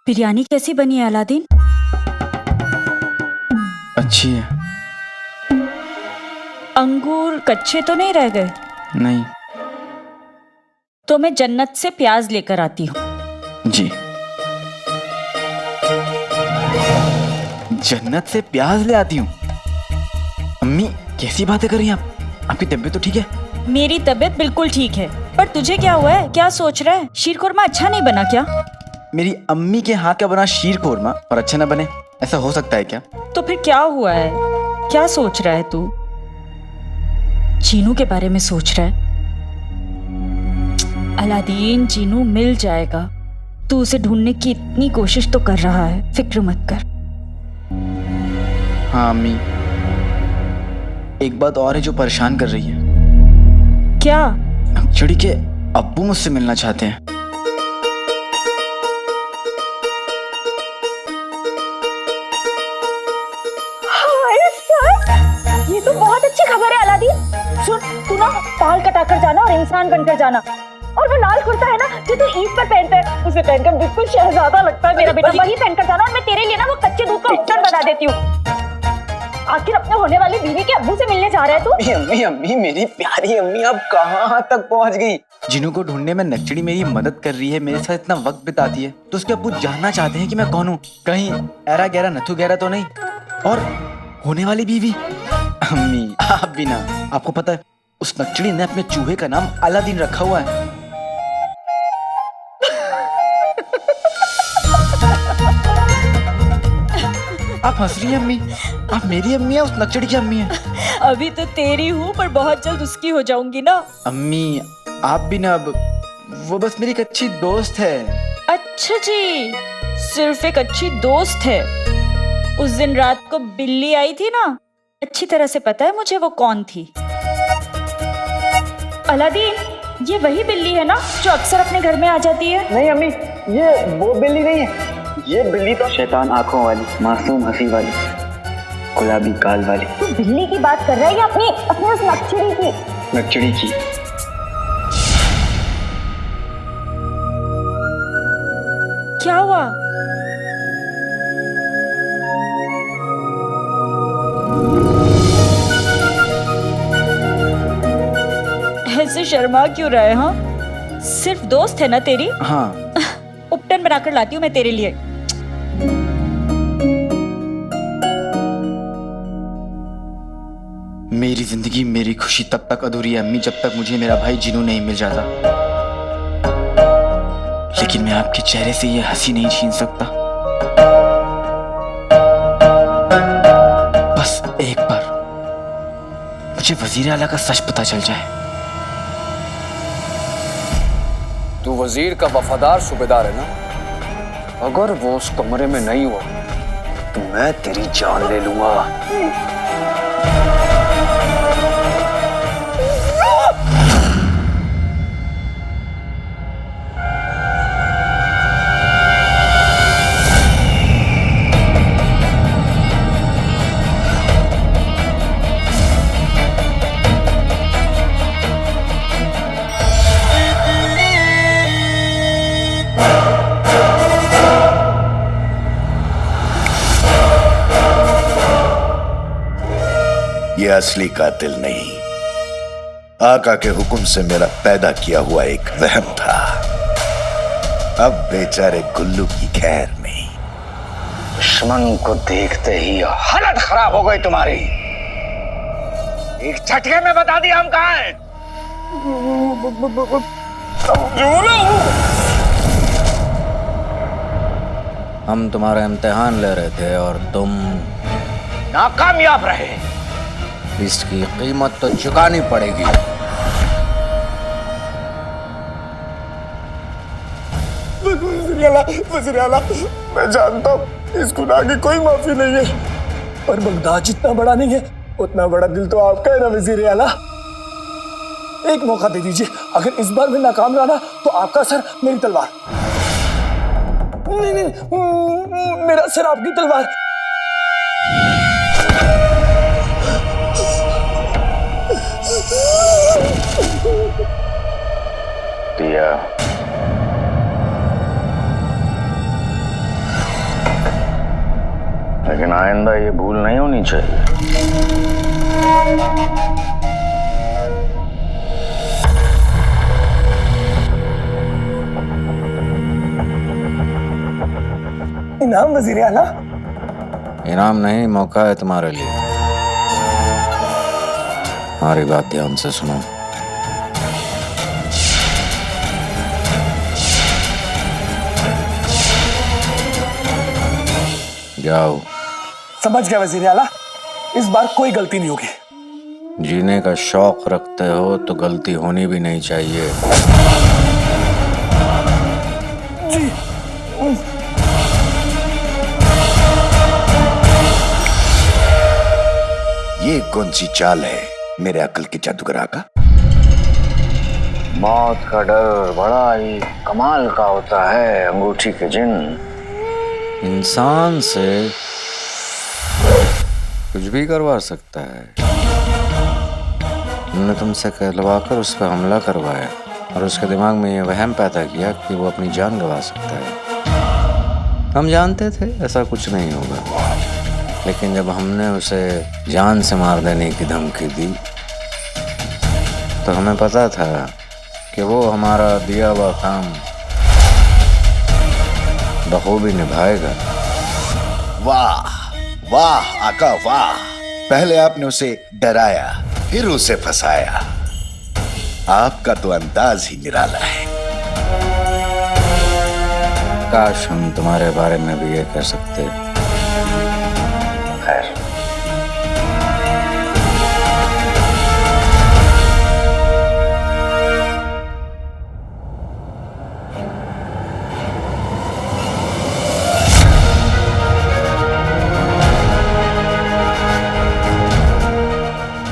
बिरयानी कैसी बनी है अलादीन? अच्छी है। अंगूर कच्चे तो नहीं रह गए? नहीं। तो मैं जन्नत से प्याज लेकर आती हूँ। जी। जन्नत से प्याज ले आती हूँ? अम्मी कैसी बातें कर रही हैं आप? आपकी तबीयत तो ठीक है? मेरी तबीयत बिल्कुल ठीक है, पर तुझे क्या हुआ है? क्या सोच रहा है? शीर खुरमा अच्छा नहीं बना क्या? मेरी अम्मी के हाथ का बना शीर कोरमा और अच्छा ना बने, ऐसा हो सकता है क्या? तो फिर क्या हुआ है? क्या सोच रहा है तू? चीनू के बारे में सोच रहा है? अलादीन, चीनू मिल जाएगा। तू उसे ढूंढने की इतनी कोशिश तो कर रहा है, फिक्र मत कर। हाँ अम्मी, एक बात और है जो परेशान कर रही है। क्या? चिड़ी के अब्बू मुझसे मिलना चाहते हैं। ये तो बहुत अच्छी खबर है अलादीन। सुन, तू ना बाल कटाकर जाना और इंसान बनकर जाना, और वो लाल कुर्ता है ना जो तू ईद पर पहनता है, उसे पहनकर बिल्कुल शहजादा लगता है मेरा बेटा। वही पहनकर जाना और मैं तेरे लिए ना वो कच्चे दूध का उपकरण बना देती हूँ। आखिर अपने होने वाली बीवी के अब्बू से मिलने जा रहा है तू? अम्मी अम्मी मेरी प्यारी अम्मी, आप कहाँ तक पहुँच गई? जिनू को ढूंढने में नक्चड़ी मेरी मदद कर रही है, मेरे साथ इतना वक्त बिताती है, तो उसके अब्बू जानना चाहते हैं कि मैं कौन हूँ। कहीं ऐरा गहरा नथु गहरा तो नहीं? और होने वाली बीवी अम्मी आप भी ना, आपको पता है उस नक्चड़ी ने अपने चूहे का नाम अलादीन रखा हुआ है। आप हंस रही हैं अम्मी? आप मेरी अम्मी है, उस नक्चड़ी की अम्मी है? अभी तो तेरी हूँ, पर बहुत जल्द उसकी हो जाऊंगी ना। अम्मी आप भी ना, अब वो बस मेरी एक अच्छी दोस्त है। अच्छा जी, सिर्फ एक अच्छी दोस्त है। उस दिन रात को बिल्ली आई थी ना, अच्छी तरह से पता है मुझे वो कौन थी। अलादीन, ये वही बिल्ली है ना जो अक्सर अपने घर में आ जाती है? नहीं अम्मी, ये वो बिल्ली नहीं है। ये बिल्ली तो शैतान आंखों वाली, मासूम हंसी वाली, गुलाबी काल वाली। तू बिल्ली की बात कर रहा है या अपनी अपने उस नक्चड़ी की? नक्चड़ी की। क्या हुआ? ऐसे शर्मा क्यों रहे? हाँ, सिर्फ दोस्त है ना तेरी? हाँ। उपटन बनाकर लाती हूँ मैं तेरे लिए। मेरी जिंदगी मेरी खुशी तब तक अधूरी है अम्मी, जब तक मुझे मेरा भाई जिनू नहीं मिल जाता। लेकिन मैं आपके चेहरे से ये हंसी नहीं छीन सकता। बस एक बार मुझे वजीर आला का सच पता चल जाए। तू वजीर का वफादार सूबेदार है ना? अगर वो उस कमरे में नहीं हुआ तो मैं तेरी जान ले लूंगा। ये असली कातिल नहीं, आका के हुक्म से मेरा पैदा किया हुआ एक वहम था। अब बेचारे गुल्लू की खैर नहीं। दुश्मन को देखते ही हालत खराब हो गई तुम्हारी। एक झटके में बता दिया हम कहाँ हैं। हम तुम्हारा इम्तिहान ले रहे थे और तुम नाकामयाब रहे। इसकी कीमत तो चुकानी पड़ेगी। वज़ीर आला, मैं जानता हूँ इस गुनाह की कोई माफी नहीं है, पर बगदाद जितना बड़ा नहीं है उतना बड़ा दिल तो आपका है ना वज़ीर आला। एक मौका दे दीजिए, अगर इस बार मैं नाकाम रहा ना तो आपका सर मेरी तलवार। नहीं नहीं, मेरा सर आपकी तलवार। दिया आइंदा ये भूल नहीं होनी चाहिए। इनाम वजीर आला। इनाम नहीं, मौका है तुम्हारे लिए। हमारी बात ध्यान से सुनो। जाओ। समझ गया वजीर आला, इस बार कोई गलती नहीं होगी। जीने का शौक रखते हो तो गलती होनी भी नहीं चाहिए। जी। ये कौन सी चाल है मेरे अकल के जादूगरा का? मौत का डर बड़ा ही कमाल का होता है अंगूठी के जिन। इंसान से कुछ भी करवा सकता है। हमने तुमसे कहलवा कर उस पर हमला करवाया और उसके दिमाग में ये वहम पैदा किया कि वो अपनी जान गंवा सकता है। हम जानते थे ऐसा कुछ नहीं होगा, लेकिन जब हमने उसे जान से मार देने की धमकी दी तो हमें पता था कि वो हमारा दिया हुआ काम बखूबी निभाएगा। वाह वाह आका वाह! पहले आपने उसे डराया, फिर उसे फंसाया। आपका तो अंदाज ही निराला है। काश हम तुम्हारे बारे में भी ये कह सकते। खैर,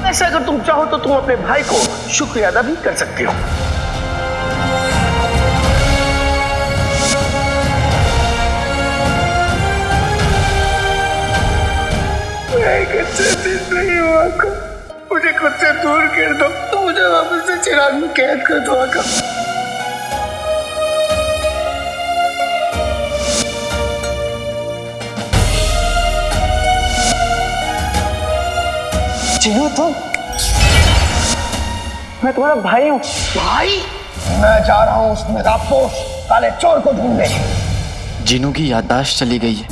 ऐसा अगर तुम चाहो तो तुम अपने भाई को शुक्रिया अदा भी कर सकते हो। नहीं हुआ, मुझे खुद से दूर कर दो, तो मुझे वापस से चिराग में कैद कर दो आका। जिनू तुम? मैं तुम्हारा भाई हूँ। भाई? मैं जा रहा हूँ उस नकाबपोश काले चोर को ढूंढने। जिनू की याददाश्त चली गई है।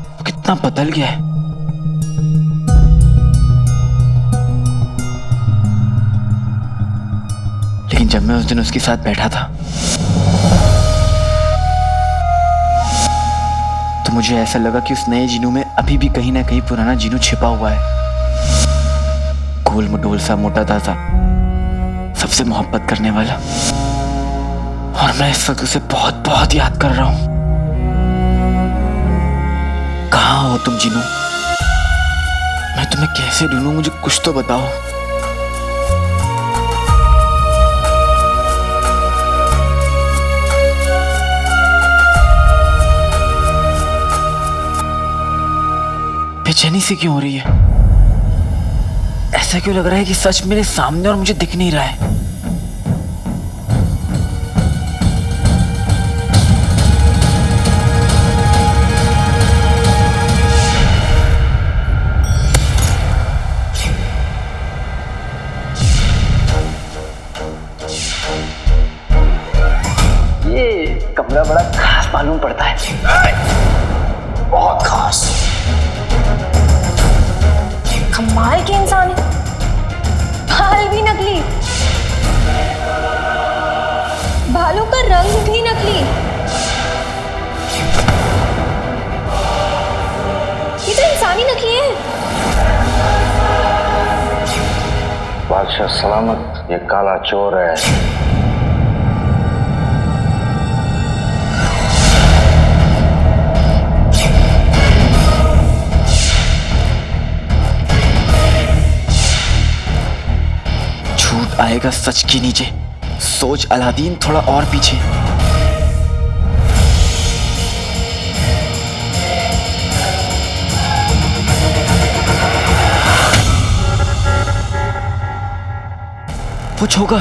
वो कितना बदल गया है। लेकिन जब मैं उस दिन उसके साथ बैठा था तो मुझे ऐसा लगा कि उस नए जिनू में अभी भी कहीं ना कहीं पुराना जिनू छिपा हुआ है। गोल मटोल सा, मोटा ताजा, सबसे मोहब्बत करने वाला। और मैं इस वक्त उसे बहुत बहुत याद कर रहा हूं। कहाँ हो तुम जिनू? मैं तुम्हें कैसे ढूंढूं? मुझे कुछ तो बताओ। बेचैनी सी क्यों हो रही है? ऐसा क्यों लग रहा है कि सच मेरे सामने और मुझे दिख नहीं रहा है? ये कमरा बड़ा खास मालूम पड़ता है। बहुत खास। कमाल के इंसान है, बाल भी नकली, बालों का रंग भी नकली। ये तो इंसानी नकली है। बादशाह सलामत, ये काला चोर है। झूठ आएगा सच के नीचे। सोच अलादीन, थोड़ा और पीछे। कुछ होगा।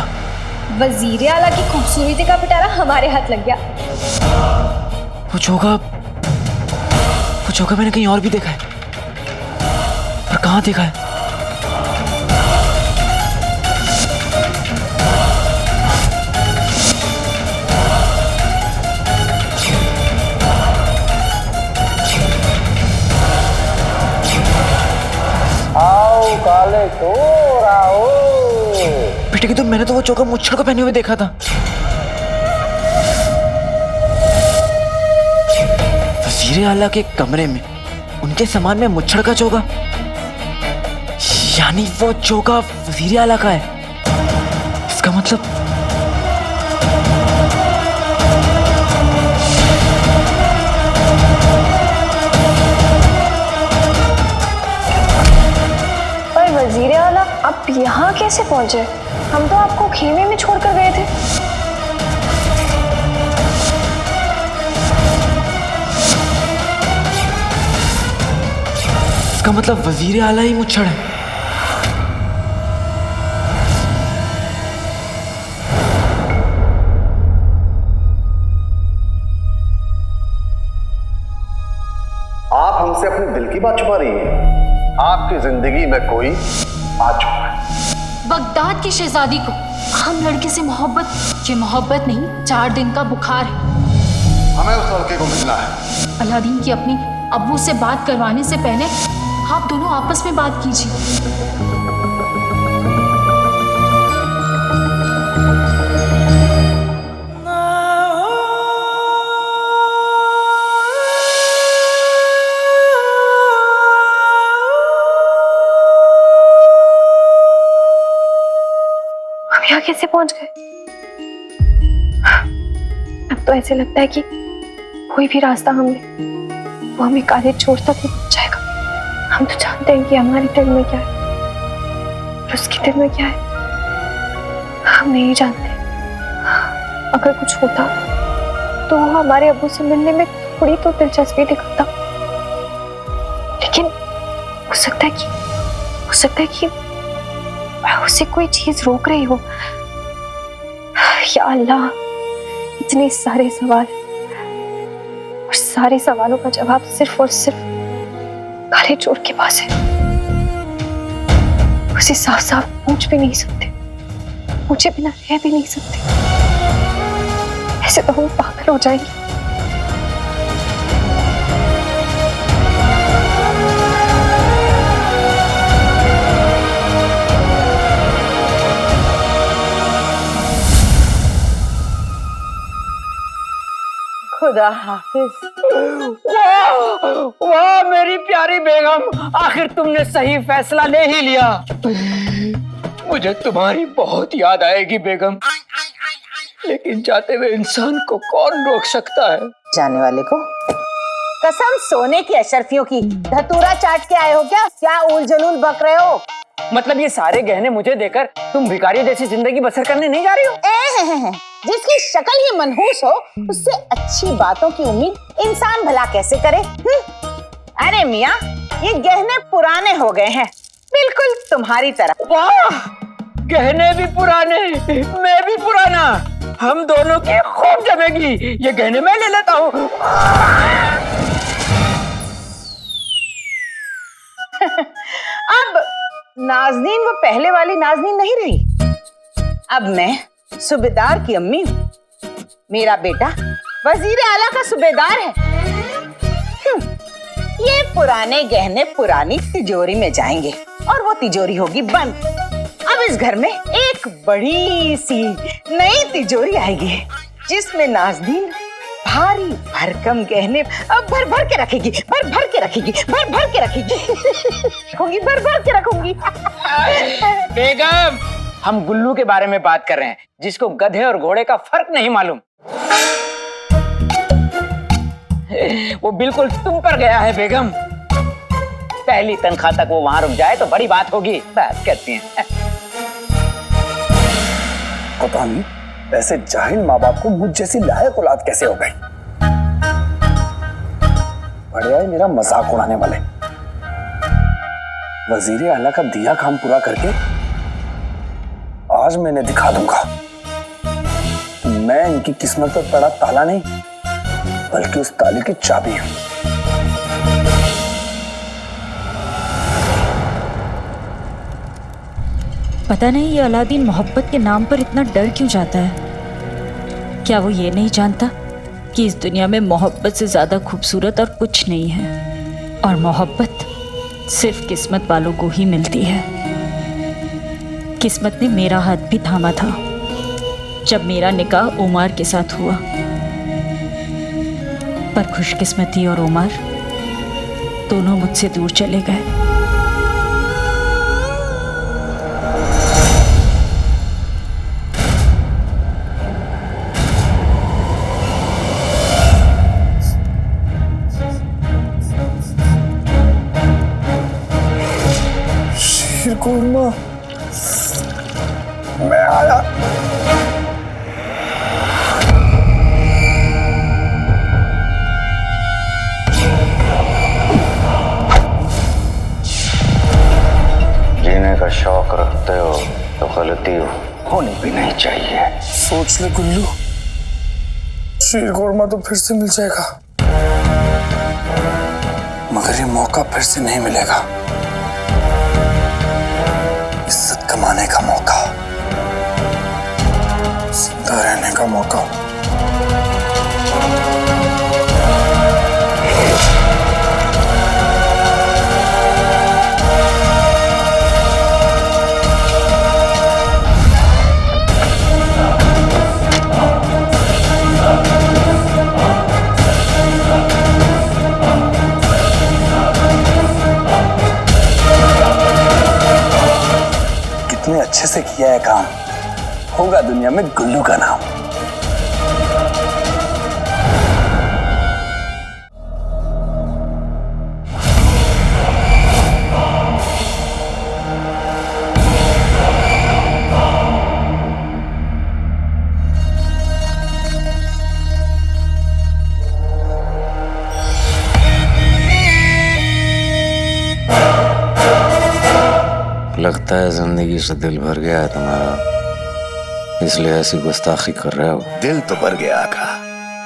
वजीर आला की खूबसूरती का पिटारा हमारे हाथ लग गया। कुछ होगा। चौका मैंने कहीं और भी देखा है, पर कहाँ देखा है? आओ काले चोर आओ। बेटे की तो मैंने तो वो चौका मुच्छड़ को पहने हुए देखा था। वजीर आला के कमरे में उनके सामान में मुच्छड़ का चौका, यानी वो चौका वजीर आला का है। इसका मतलब पर वजीर आला आप यहाँ कैसे पहुंचे? हम तो आपको खेमे में छोड़कर गए थे। इसका मतलब वजीर आला ही मुच्छड़ है। आप हमसे अपने दिल की बात छुपा रही हैं। आपकी जिंदगी में कोई आ चुका है। बगदाद की शहजादी को हम लड़के से मोहब्बत, ये मोहब्बत नहीं 4 दिन का बुखार है। हमें उस लड़के को मिलना है। अलादीन की अपनी अब्बू से बात करवाने से पहले आप दोनों आपस में बात कीजिए। हम यहाँ कैसे पहुंच गए? अब तो ऐसे लगता है कि कोई भी रास्ता वो हमें काले चोर तक ही पहुंचाएगा। हम तो जानते हैं कि हमारे दिल में क्या है और उसके दिल में क्या है हम नहीं जानते। अगर कुछ होता तो वो हमारे अब्बू से मिलने में थोड़ी तो दिलचस्पी दिखाता, लेकिन हो सकता है कि उसे कोई चीज रोक रही हो। या अल्लाह, इतने सारे सवाल और सारे सवालों का जवाब सिर्फ और सिर्फ काले चोर के पास है। उसे साफ साफ पूछ भी नहीं सकते, पूछे बिना रह भी नहीं सकते। ऐसे तो हम पागल हो जाएंगे। खुदा हाफिज। वाह मेरी प्यारी बेगम, आखिर तुमने सही फैसला ले ही लिया। मुझे तुम्हारी बहुत याद आएगी बेगम, लेकिन जाते हुए इंसान को कौन रोक सकता है? जाने वाले को कसम सोने की अशरफियों की, धतूरा चाट के आए हो क्या? क्या उल जलूल बक रहे हो? मतलब ये सारे गहने मुझे देकर तुम भिखारी जैसी जिंदगी बसर करने नहीं जा रही हो? जिसकी शक्ल ही मनहूस हो उससे अच्छी बातों की उम्मीद इंसान भला कैसे करे? अरे मियाँ, ये गहने पुराने हो गए हैं, बिल्कुल तुम्हारी तरह। वाह, गहने भी पुराने, मैं भी पुराना, हम दोनों की खूब जमेगी। ये गहने मैं ले लेता हूँ। अब नाज़नीन वो पहले वाली नाज़नीन नहीं रही। अब मैं सूबेदार की अम्मी हूँ। मेरा बेटा वजीर आला का सूबेदार है। ये पुराने गहने पुरानी तिजोरी में जाएंगे और वो तिजोरी होगी बंद। अब इस घर में एक बड़ी सी नई तिजोरी आएगी जिसमें नाज़नीन भारी भरकम गहने भर भर के रखेगी, भर भर के रखेगी, भर भर के रखेगी। रखूंगी, भर भर के रखूंगी। बेगम, हम गुल्लू के बारे में बात कर रहे हैं, जिसको गधे और घोड़े का फर्क नहीं मालूम। वो बिल्कुल तुम पर गया है बेगम। पहली तनख्वाह तक वो वहां रुक जाए तो बड़ी बात होगी। बात करती हैं। पता नहीं ऐसे जाहिल माँ बाप को मुझ जैसी लायक औलाद कैसे हो गई। बढ़िया है मेरा मजाक उड़ाने वाले। वजीर आला का दिया काम पूरा करके आज मैंने दिखा दूंगा मैं इनकी किस्मत पर पड़ा ताला नहीं, बल्कि उस ताले की चाबी हूं। पता नहीं ये अलादीन मोहब्बत के नाम पर इतना डर क्यों जाता है। क्या वो ये नहीं जानता कि इस दुनिया में मोहब्बत से ज्यादा खूबसूरत और कुछ नहीं है, और मोहब्बत सिर्फ किस्मत वालों को ही मिलती है। किस्मत ने मेरा हाथ भी थामा था जब मेरा निकाह उमर के साथ हुआ, पर खुशकिस्मती और उमर दोनों मुझसे दूर चले गए। शीरकुरमा, मैं आया। जीने का शौक रखते हो तो गलती होनी भी नहीं चाहिए। सोच ले गुल्लू, शीरकुरमा तो फिर से मिल जाएगा, मगर ये मौका फिर से नहीं मिलेगा। इज्जत कमाने का मौका, जिंदा रहने का मौका। कितने अच्छे से किया है काम, होगा दुनिया में गुल्लू का नाम। लगता है जिंदगी से दिल भर गया है तुम्हारा, इसलिए ऐसी गुस्ताखी कर रहे हो। दिल तो भर गया आका,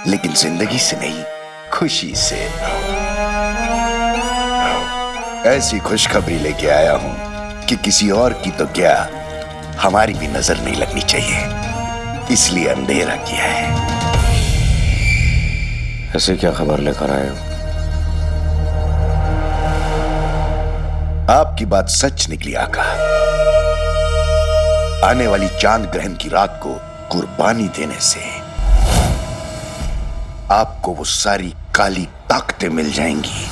लेकिन जिंदगी से नहीं, खुशी से। ऐसी खुशखबरी लेके आया हूं कि किसी और की तो क्या, हमारी भी नजर नहीं लगनी चाहिए, इसलिए अंधेरा किया है। ऐसी क्या खबर लेकर आए हो? आपकी बात सच निकली आका। आने वाली चांद ग्रहण की रात को कुर्बानी देने से आपको वो सारी काली ताकतें मिल जाएंगी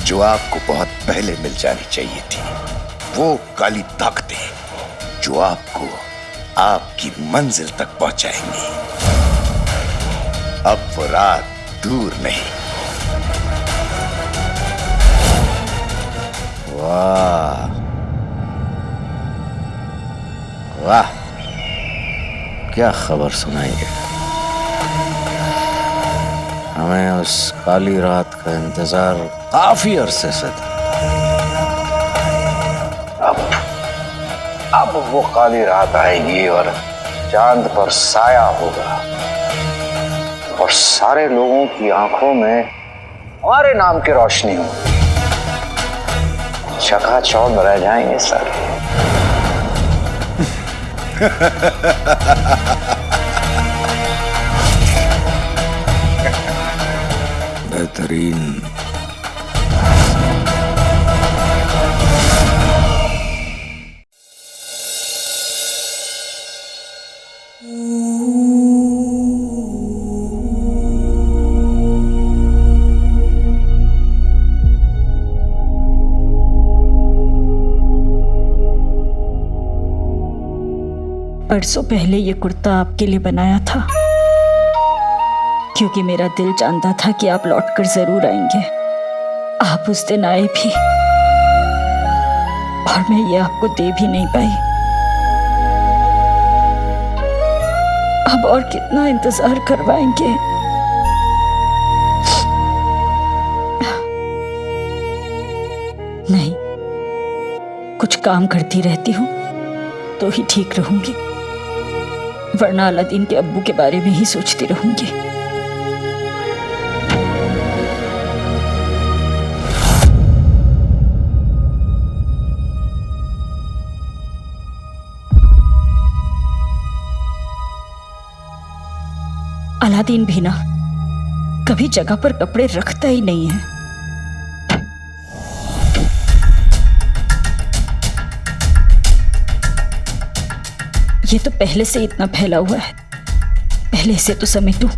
जो आपको बहुत पहले मिल जानी चाहिए थी। वो काली ताकतें जो आपको आपकी मंजिल तक पहुंचाएंगी। अब वो रात दूर नहीं। वाह वाह, क्या खबर सुनाई है। हमें उस काली रात का इंतजार काफी अरसे से था। अब वो काली रात आएगी और चांद पर साया होगा और सारे लोगों की आंखों में हमारे नाम की रोशनी होगी। चकाचौंध रह जाएंगे सारे। बेहतरीन। परसों पहले ये कुर्ता आपके लिए बनाया था, क्योंकि मेरा दिल जानता था कि आप लौटकर जरूर आएंगे। आप उस दिन आए भी और मैं ये आपको दे भी नहीं पाई। अब और कितना इंतजार करवाएंगे? नहीं, कुछ काम करती रहती हूँ तो ही ठीक रहूंगी, वरना अलादीन के अब्बू के बारे में ही सोचती रहूंगी। अलादीन भी ना कभी जगह पर कपड़े रखता ही नहीं है। ये तो पहले से इतना फैला हुआ है, पहले से तो समेटू।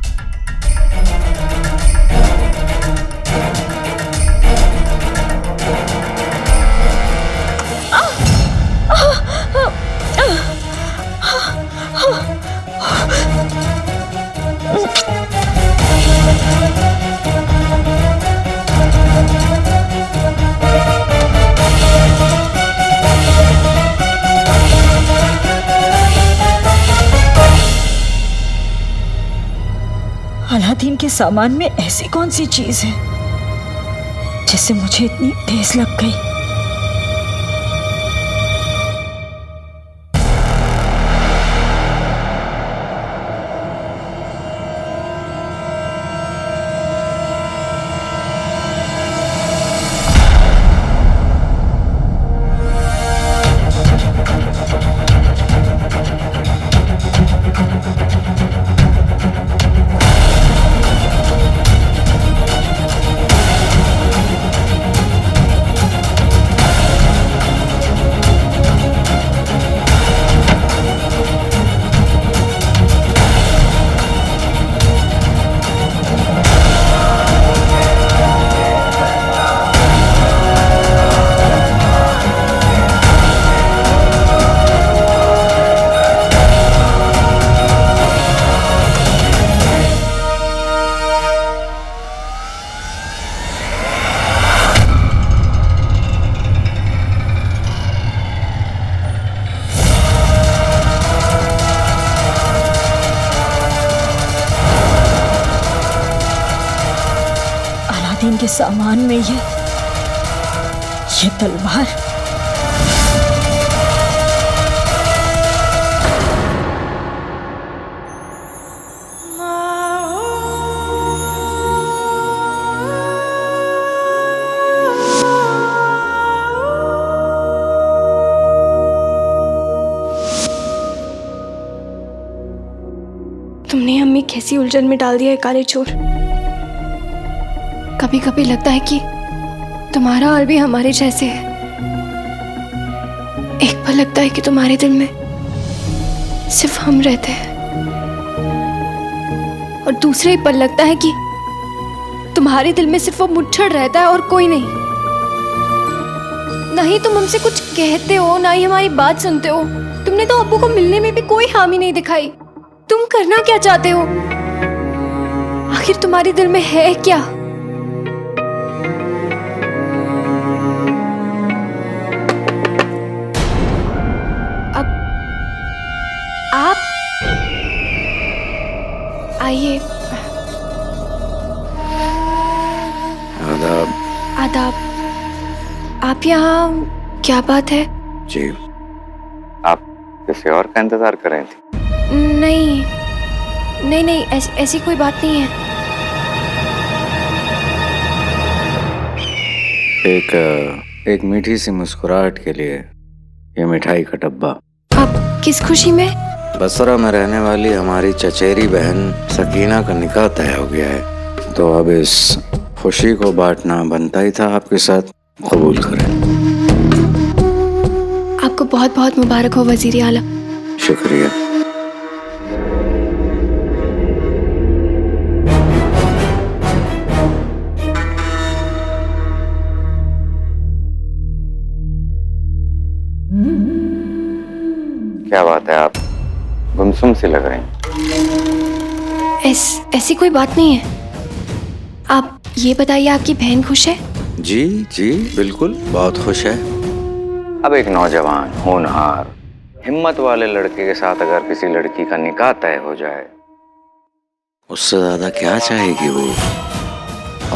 अलादीन के सामान में ऐसी कौन सी चीज है जिससे मुझे इतनी ठेस लग गई? अलादीन के सामान में ये तलवार। तुमने अम्मी कैसी उलझन में डाल दिया है काले चोर। कभी कभी लगता है कि तुम्हारा हाल भी हमारे जैसे है। एक पल लगता है कि तुम्हारे दिल में सिर्फ हम रहते हैं, और दूसरे ही पल लगता है कि तुम्हारे दिल में सिर्फ वो मुच्छड़ रहता है और कोई नहीं। ना ही तुम हमसे कुछ कहते हो, ना ही हमारी बात सुनते हो। तुमने तो अब्बू को मिलने में भी कोई हामी नहीं दिखाई। तुम करना क्या चाहते हो? आखिर तुम्हारे दिल में है क्या? अब आप आइए। आदाब। आदाब। आप यहाँ क्या बात है? जी, आप किसी और का इंतजार कर रहे थे? नहीं नहीं नहीं, ऐसी कोई बात नहीं है। एक मीठी सी मुस्कुराहट के लिए ये मिठाई का डब्बा। आप किस खुशी में? बसरा में रहने वाली हमारी चचेरी बहन सकीना का निकाह तय हो गया है, तो अब इस खुशी को बांटना बनता ही था आपके साथ। कबूल करें। आपको बहुत बहुत मुबारक हो वजीर आला। शुक्रिया। क्या बात है, आप गुमसुम सी लग रही हैं। ऐसी कोई बात नहीं है। आप ये बताइए, आपकी बहन खुश है? जी जी बिल्कुल, बहुत खुश है। अब एक नौजवान होनहार हिम्मत वाले लड़के के साथ अगर किसी लड़की का निकाह तय हो जाए, उससे ज्यादा क्या चाहेगी वो।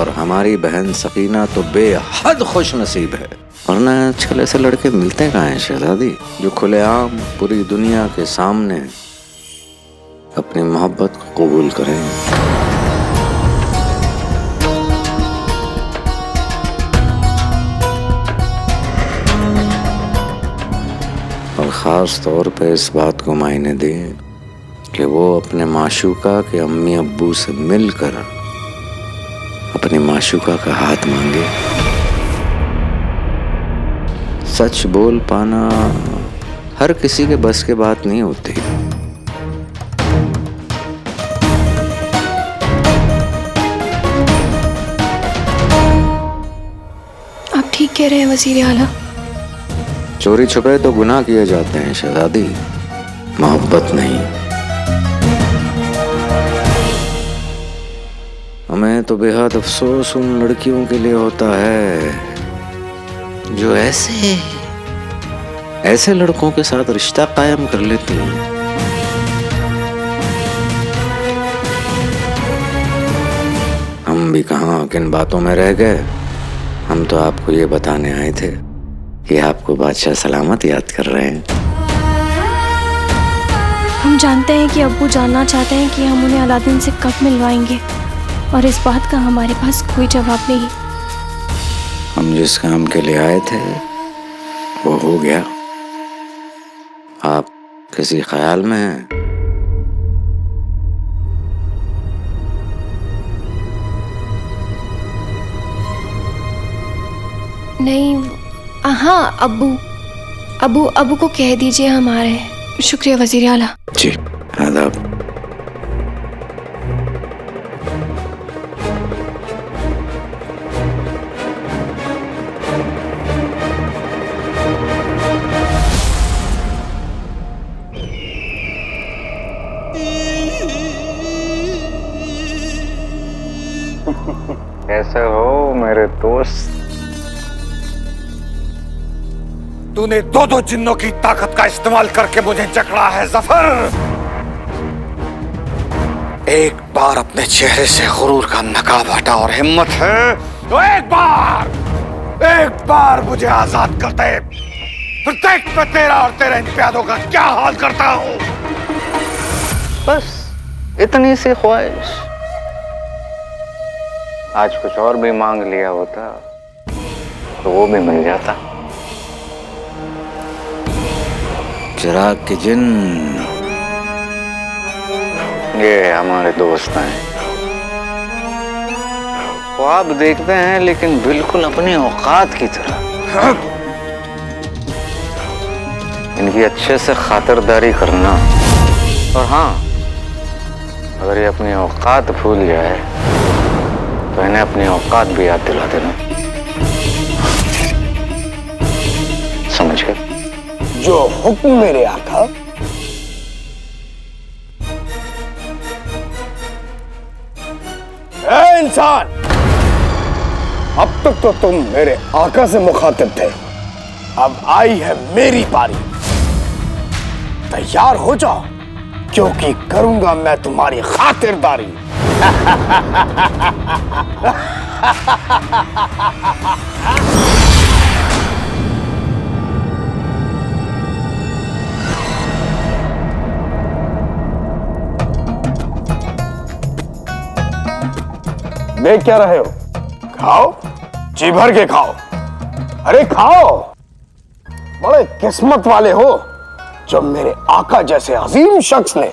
और हमारी बहन सकीना तो बेहद खुश नसीब है। वरना आजकल ऐसे लड़के मिलते कहाँ हैं शहजादी, जो खुलेआम पूरी दुनिया के सामने अपनी मोहब्बत को कबूल करें। और ख़ास तौर पे इस बात को मायने दें कि वो अपने माशूका के अम्मी अब्बू से मिलकर अपने माशूका का हाथ मांगे। सच बोल पाना हर किसी के बस के बात नहीं होती। आप ठीक कह रहे हैं वजीर आला। चोरी छुपे तो गुनाह किए जाते हैं शहजादी, मोहब्बत नहीं। हमें तो बेहद अफसोस उन लड़कियों के लिए होता है जो ऐसे लड़कों के साथ रिश्ता कायम कर लेती हैं। हम भी कहाँ किन बातों में रह गए। हम तो आपको ये बताने आए थे कि आपको बादशाह सलामत याद कर रहे हैं। हम जानते हैं कि अब्बू जानना चाहते हैं कि हम उन्हें अलादीन से कब मिलवाएंगे, और इस बात का हमारे पास कोई जवाब नहीं। हम जिस काम के लिए आए थे वो हो गया। आप किसी ख्याल में हैं? नहीं, हाँ अब्बू को कह दीजिए हम आ रहे हैं। शुक्रिया वजीर आला। जी आदाब। कैसे हो मेरे दोस्त? तूने दो जिन्नों की ताकत का इस्तेमाल करके मुझे जकड़ा है जफर। एक बार अपने चेहरे से गुरूर का नकाब हटा और हिम्मत है तो एक बार मुझे आजाद कर दे। फिर देख मैं तेरा और तेरे इन प्यादों का क्या हाल करता हूं। बस इतनी सी ख्वाहिश। आज कुछ और भी मांग लिया होता तो वो भी मिल जाता। चिराग के जिन्न ये हमारे दोस्त हैं। ख्वाब देखते हैं लेकिन बिल्कुल अपनी औकात की तरह। इनकी अच्छे से खातिरदारी करना, और हाँ अगर ये अपनी औकात भूल जाए तो इन्हें अपनी औकात भी याद दिला देना। समझ गए? जो हुक्म मेरे आका। ए इंसान, अब तक तो तुम मेरे आका से मुखातिब थे, अब आई है मेरी बारी। तैयार हो जाओ क्योंकि करूंगा मैं तुम्हारी खातिरदारी। देख क्या रहे हो? खाओ, जी भर के खाओ। अरे खाओ। बड़े किस्मत वाले हो जो मेरे आका जैसे अजीम शख्स ने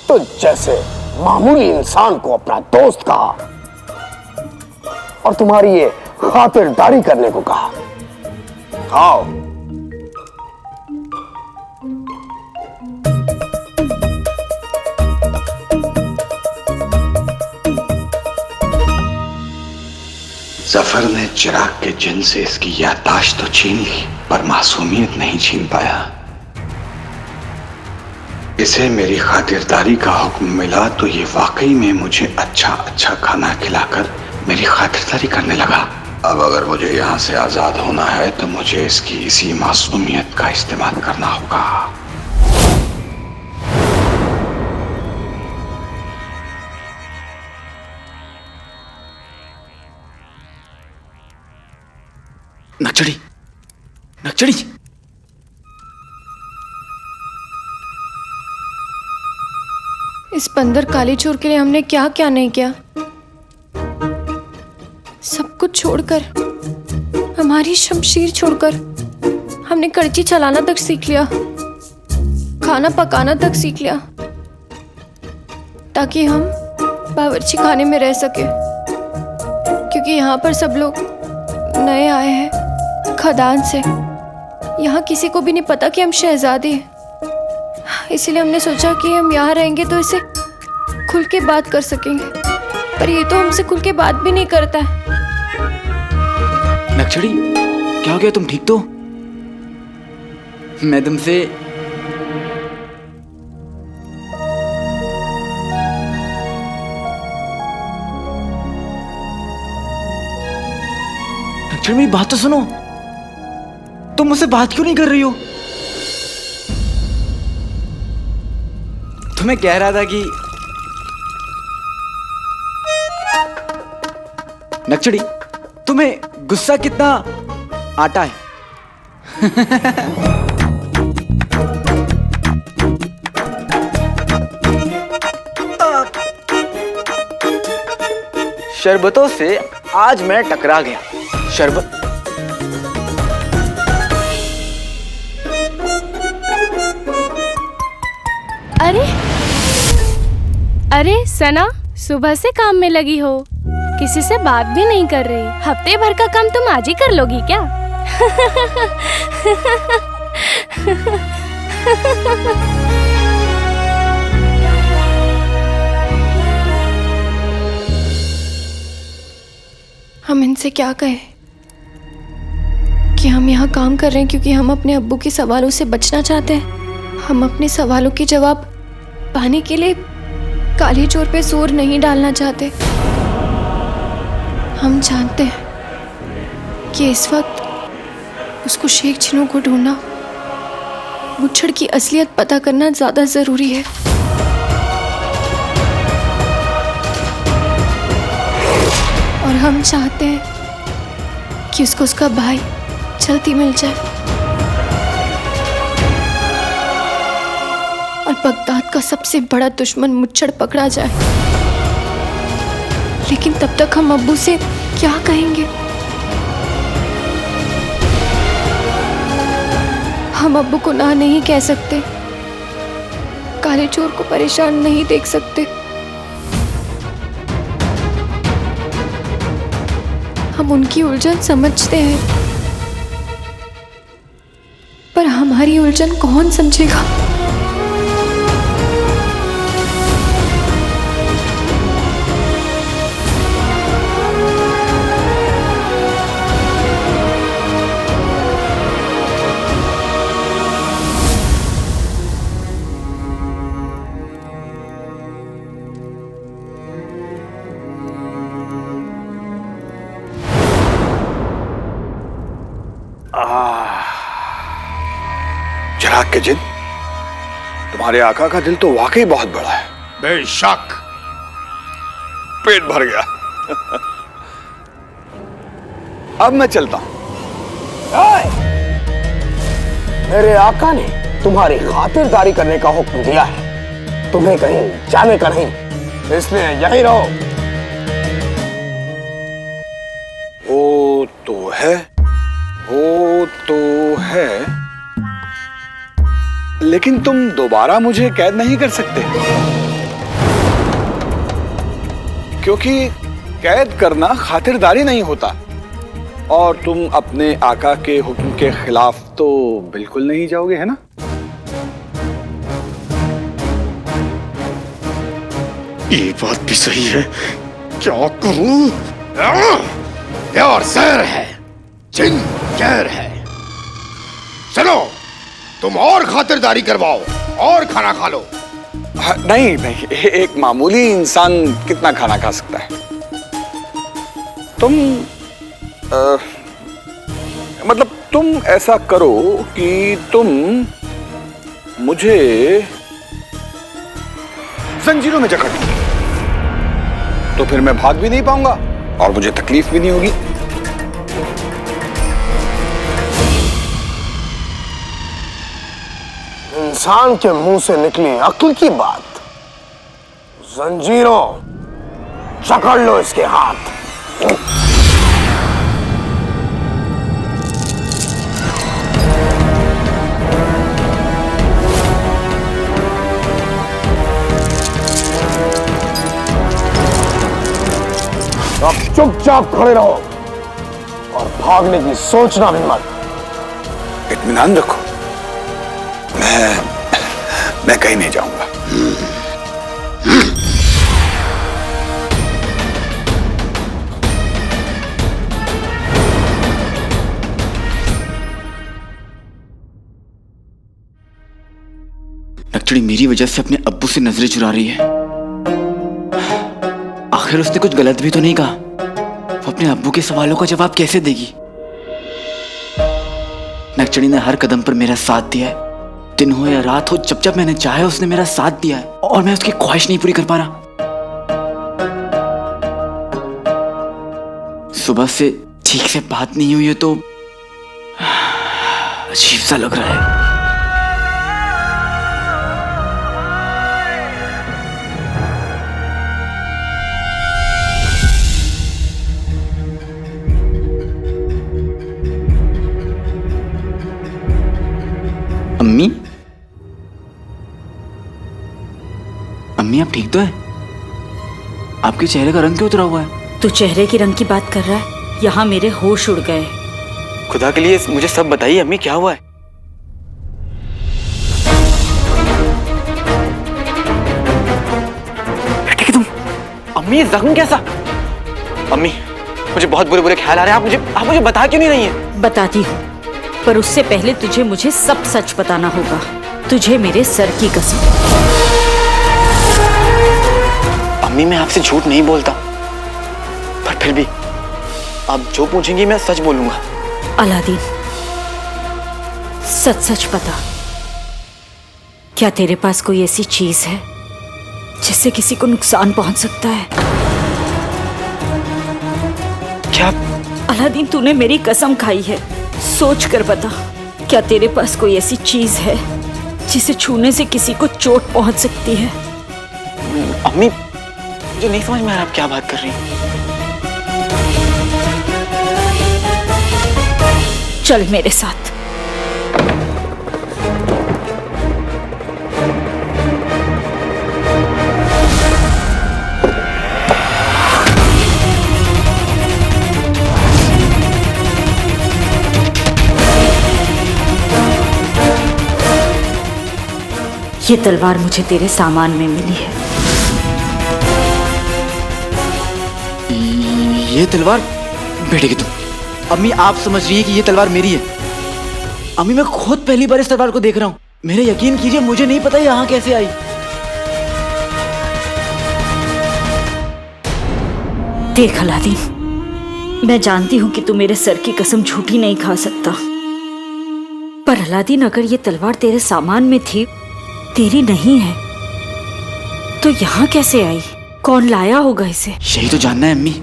तो जैसे मामूली इंसान को अपना दोस्त कहा और तुम्हारी ये खातिरदारी करने को कहा। खाओ। जफर ने चिराग के जिन से इसकी याददाश्त तो छीन ली पर मासूमियत नहीं छीन पाया। इसे मेरी खातिरदारी का हुक्म मिला तो ये वाकई में मुझे अच्छा अच्छा खाना खिलाकर मेरी खातिरदारी करने लगा। अब अगर मुझे यहाँ से आजाद होना है तो मुझे इसकी इसी मासूमियत का इस्तेमाल करना होगा। नक्चड़ी, नक्चड़ी, इस बंदर काली चोर के लिए हमने क्या क्या नहीं किया। सब कुछ छोड़कर, हमारी शमशीर छोड़कर हमने कर्ची चलाना तक सीख लिया, खाना पकाना तक सीख लिया, ताकि हम बावर्ची खाने में रह सके, क्योंकि यहाँ पर सब लोग नए आए हैं खदान से। यहाँ किसी को भी नहीं पता कि हम शहजादे हैं, इसीलिए हमने सोचा कि हम यहाँ रहेंगे तो इसे खुल के बात कर सकेंगे, पर ये तो हमसे खुल के बात भी नहीं करता है। नक्सड़ी, क्या हो गया? तुम ठीक तो? मैं तुमसे नक्सड़ी, मेरी बात तो सुनो। तुम मुझसे बात क्यों नहीं कर रही हो? तुम्हें कह रहा था कि नक्सड़ी, तुम्हें गुस्सा कितना आता है? शरबतों से आज मैं टकरा गया। शरबत अरे सना, सुबह से काम में लगी हो, किसी से बात भी नहीं कर रही। हफ्ते भर का काम तुम आज ही कर लोगी क्या? हम इनसे क्या कहें कि हम यहाँ काम कर रहे हैं क्योंकि हम अपने अब्बू के सवालों से बचना चाहते हैं। हम अपने सवालों के जवाब पाने के लिए काले चोर पे जोर नहीं डालना चाहते। हम जानते हैं कि इस वक्त उसको शेख चिन्हों को ढूंढना, मुच्छड़ की असलियत पता करना ज्यादा जरूरी है। और हम चाहते हैं कि उसको उसका भाई जल्दी मिल जाए और बगदाद का सबसे बड़ा दुश्मन मुच्छड़ पकड़ा जाए। लेकिन तब तक हम अब्बू से क्या कहेंगे? हम अब्बू को ना नहीं कह सकते, काले चोर को परेशान नहीं देख सकते। हम उनकी उलझन समझते हैं, पर हमारी उलझन कौन समझेगा? चिराग के जिन, तुम्हारे आका का दिल तो वाकई बहुत बड़ा है। बेशक, पेट भर गया। अब मैं चलता हूं। मेरे आका ने तुम्हारी खातिरदारी करने का हुक्म दिया है, तुम्हें कहीं जाने का नहीं, इसलिए यहीं रहो। वो तो है, वो तो है, लेकिन तुम दोबारा मुझे कैद नहीं कर सकते, क्योंकि कैद करना खातिरदारी नहीं होता, और तुम अपने आका के हुक्म के खिलाफ तो बिल्कुल नहीं जाओगे, है ना? ये बात भी सही है, क्या करूं? प्यार जहर है, जिन जहर है। चलो, तुम और खातिरदारी करवाओ और खाना खा लो। नहीं नहीं, एक मामूली इंसान कितना खाना खा सकता है? तुम मतलब तुम ऐसा करो कि तुम मुझे जंजीरों में जकड़ लो, तो फिर मैं भाग भी नहीं पाऊंगा और मुझे तकलीफ भी नहीं होगी। इंसान के मुंह से निकली अक्ल की बात, जंजीरों, जकड़ लो इसके हाथ। चुपचाप खड़े रहो और भागने की सोचना भी मत। इत्मीनान रखो, मैं कहीं नहीं जाऊंगा। नक्चड़ी मेरी वजह से अपने अब्बू से नजरें चुरा रही है। आखिर उसने कुछ गलत भी तो नहीं कहा। वो अपने अब्बू के सवालों का जवाब कैसे देगी? नक्चड़ी ने हर कदम पर मेरा साथ दिया है। दिन हो या रात हो, जब जब मैंने चाहा उसने मेरा साथ दिया है और मैं उसकी ख्वाहिश नहीं पूरी कर पा रहा। सुबह से ठीक से बात नहीं हुई है तो अजीब सा लग रहा है। अम्मी, अम्मी आप ठीक तो है? आपके चेहरे का रंग क्यों उतरा हुआ है? तू चेहरे की रंग की बात कर रहा है? यहाँ मेरे होश उड़ गए। खुदा के लिए मुझे सब बताइए अम्मी, क्या हुआ है? ठीक है तुम? अम्मी ये जख्म कैसा? अम्मी मुझे बहुत बुरे बुरे ख्याल आ रहे हैं। आप मुझे बता क्यों नहीं रही हैं? बताती हूँ, पर उससे पहले तुझे मुझे सब सच बताना होगा। तुझे मेरे सर की कसम। अम्मी मैं आपसे झूठ नहीं बोलता, पर फिर भी आप जो पूछेंगी मैं सच बोलूंगा। अलादीन, सच सच बता, क्या तेरे पास कोई ऐसी चीज है जिससे किसी को नुकसान पहुंच सकता है? क्या? अलादीन तूने मेरी कसम खाई है, सोच कर बता, क्या तेरे पास कोई ऐसी चीज है जिसे छूने से किसी को चोट पहुंच सकती है? अम्मी मुझे नहीं समझ में आ रहा आप क्या बात कर रही हैं। चल मेरे साथ। ये तलवार मुझे तेरे सामान में मिली है। ये तलवार बेटे की तुम? अम्मी आप समझ रही है कि ये तलवार मेरी है? अम्मी मैं खुद पहली बार इस तलवार को देख रहा हूँ। मेरे यकीन कीजिए मुझे नहीं पता यहाँ कैसे आई। देख अलादीन, मैं जानती हूँ कि तू मेरे सर की कसम झूठी नहीं खा सकता, पर अलादीन अगर ये तलवार तेरे सामान में थी, तेरी नहीं है, तो यहाँ कैसे आई? कौन लाया होगा इसे? यही तो जानना है अम्मी।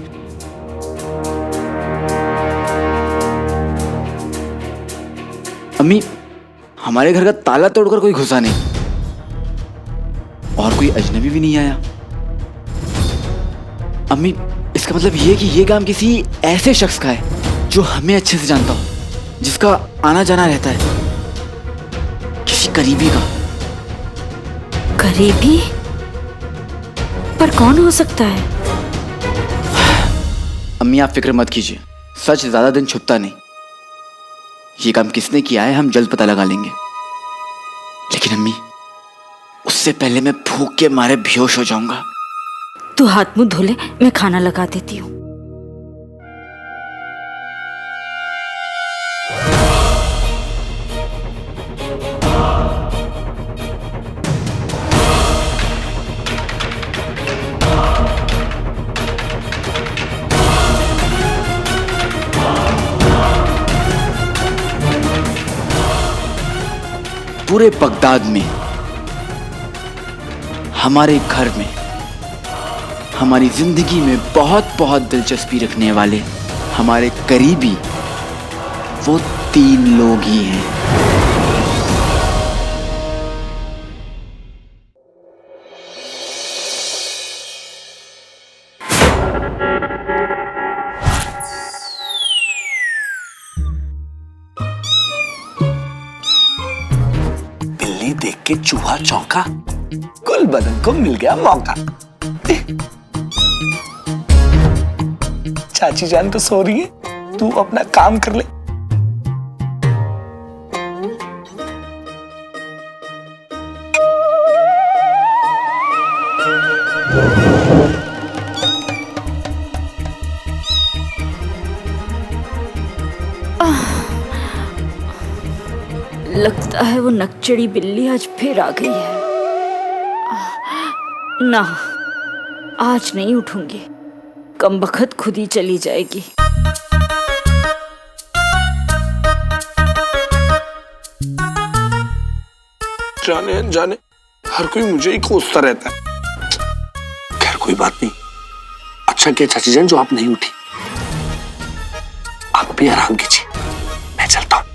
अम्मी हमारे घर का ताला तोड़कर कोई घुसा नहीं और कोई अजनबी भी नहीं आया। अम्मी इसका मतलब ये कि ये काम किसी ऐसे शख्स का है जो हमें अच्छे से जानता हो, जिसका आना जाना रहता है, किसी करीबी का। करीबी? पर कौन हो सकता है? अम्मी आप फिक्र मत कीजिए, सच ज्यादा दिन छुपता नहीं। ये काम किसने किया है हम जल्द पता लगा लेंगे। लेकिन अम्मी उससे पहले मैं भूख के मारे बेहोश हो जाऊंगा। तू हाथ मुंह धो ले, मैं खाना लगा देती हूँ। पूरे बगदाद में, हमारे घर में, हमारी जिंदगी में बहुत बहुत दिलचस्पी रखने वाले हमारे करीबी वो 3 लोग ही हैं। बिल्ली देख के चूहा चौंका, कुल बदन को मिल गया मौका। चाची जान तो सो रही है, तू अपना काम कर ले। लगता है वो नकचड़ी बिल्ली आज फिर आ गई है। ना, आज नहीं उठूंगी, कमबख्त खुद ही चली जाएगी। जाने अनजाने हर कोई मुझे ही कोसता रहता है। खैर कोई बात नहीं, अच्छा किया चाची जान जो आप नहीं उठी। आप भी आराम कीजिए, मैं चलता हूँ।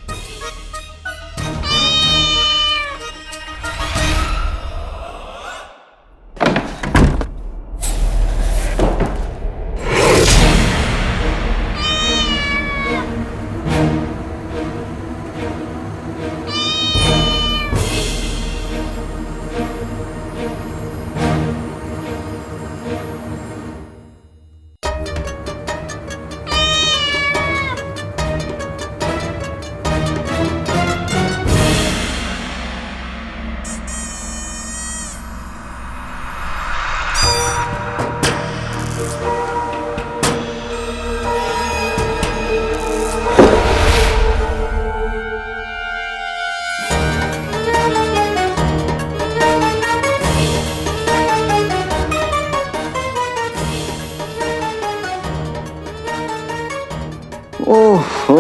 ओहो,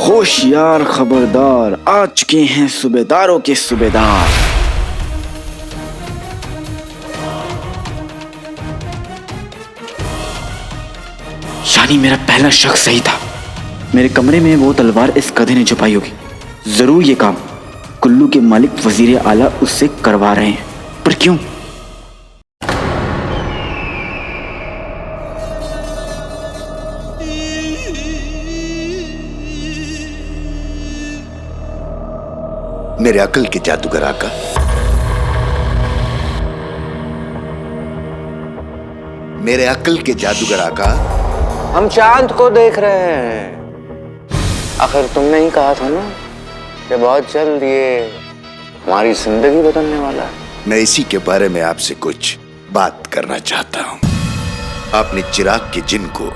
होशियार खबरदार, आ चुके हैं सूबेदारों के सूबेदार। यानी मेरा पहला शक सही था। मेरे कमरे में वो तलवार इस गधे ने छुपाई होगी। जरूर ये काम कुल्लू के मालिक वजीर आला उससे करवा रहे हैं, पर क्यों? मेरे अकल के जादूगर आका, मेरे अकल के जादूगर आका, हम चांद को देख रहे हैं। आखिर तुमने ही कहा था ना कि बहुत जल्द ये हमारी जिंदगी बदलने वाला है। मैं इसी के बारे में आपसे कुछ बात करना चाहता हूं। आपने चिराग के जिन को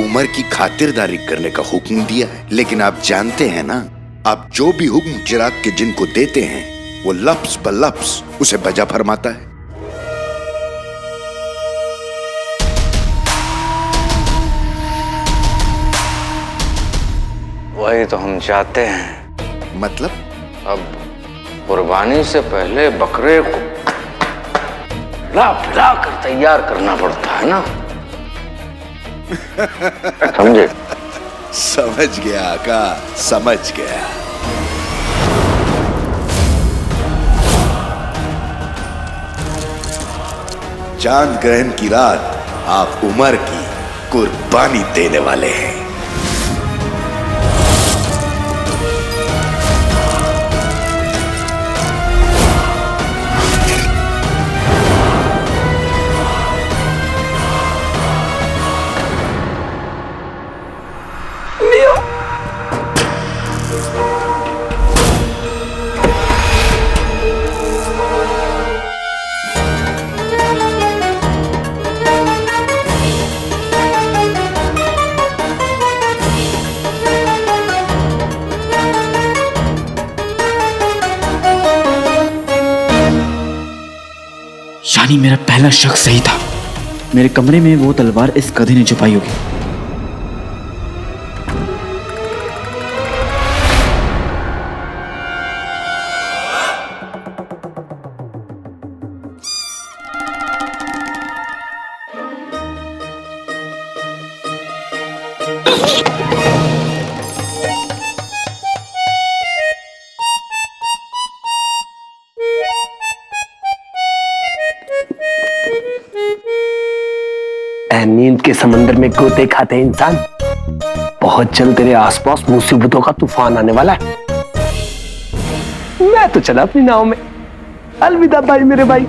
उमर की खातिरदारी करने का हुक्म दिया है, लेकिन आप जानते हैं ना, आप जो भी हुक्म चिराग के जिन को देते हैं वो लफ्ज ब लफ्ज उसे बजा फरमाता है। वही तो हम चाहते हैं। मतलब? अब कुर्बानी से पहले बकरे को ला फिला कर तैयार करना पड़ता है ना। समझे? समझ गया आका, समझ गया। चांद ग्रहण की रात आप उमर की कुर्बानी देने वाले हैं। यानी मेरा पहला शक सही था। मेरे कमरे में वो तलवार इस गधे ने छुपाई होगी। नींद के समंदर में गोते खाते इंसान, बहुत जल्द तेरे आसपास मुसीबतों का तूफान आने वाला है। मैं तो चला अपनी नाव में। अलविदा भाई, मेरे भाई।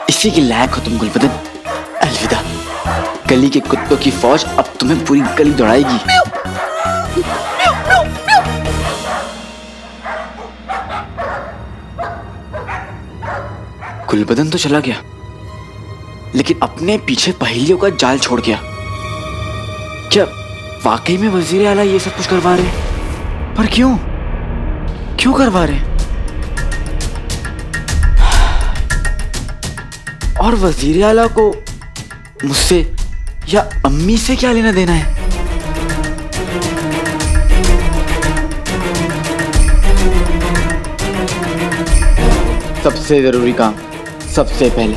इसी के लायक हो तुम गुलबदन। अलविदा। गली के कुत्तों की फौज अब तुम्हें पूरी गली दौड़ाएगी। गुलबदन तो चला गया, लेकिन अपने पीछे पहेलियों का जाल छोड़ गया। क्या वाकई में वजीर आला ये सब कुछ करवा रहे? पर क्यों? क्यों करवा रहे? और वजीर आला को मुझसे या अम्मी से क्या लेना देना है? सबसे जरूरी काम सबसे पहले।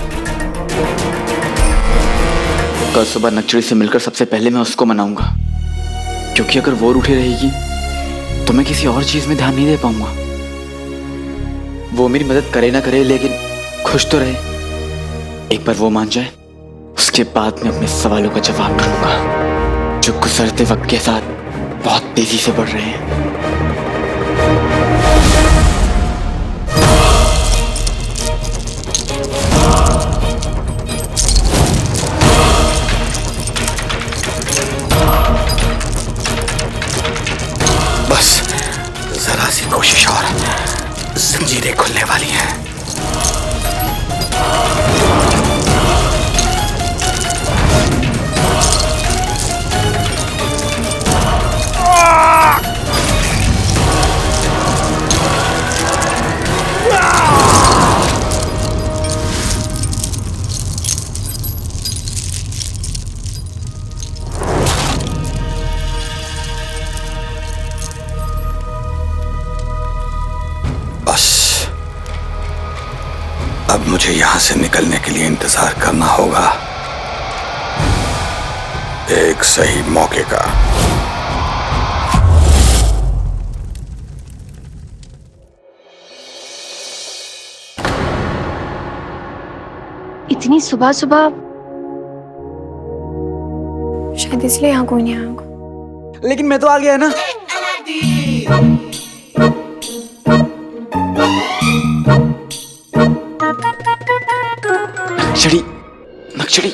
कल सुबह नक्चड़ी से मिलकर सबसे पहले मैं उसको मनाऊंगा, क्योंकि अगर वो रूठे रहेगी तो मैं किसी और चीज में ध्यान नहीं दे पाऊंगा। वो मेरी मदद करे ना करे, लेकिन खुश तो रहे। एक बार वो मान जाए, उसके बाद मैं अपने सवालों का जवाब ढूंढूंगा जो गुजरते वक्त के साथ बहुत तेजी से बढ़ रहे हैं। बस जरा सी कोशिश और जंजीरें खुलने वाली हैं। अब मुझे यहां से निकलने के लिए इंतजार करना होगा एक सही मौके का। इतनी सुबह सुबह शायद इसलिए यहाँ कोई नहीं आया। लेकिन मैं तो आ गया ना। नक्चड़ी, नक्चड़ी।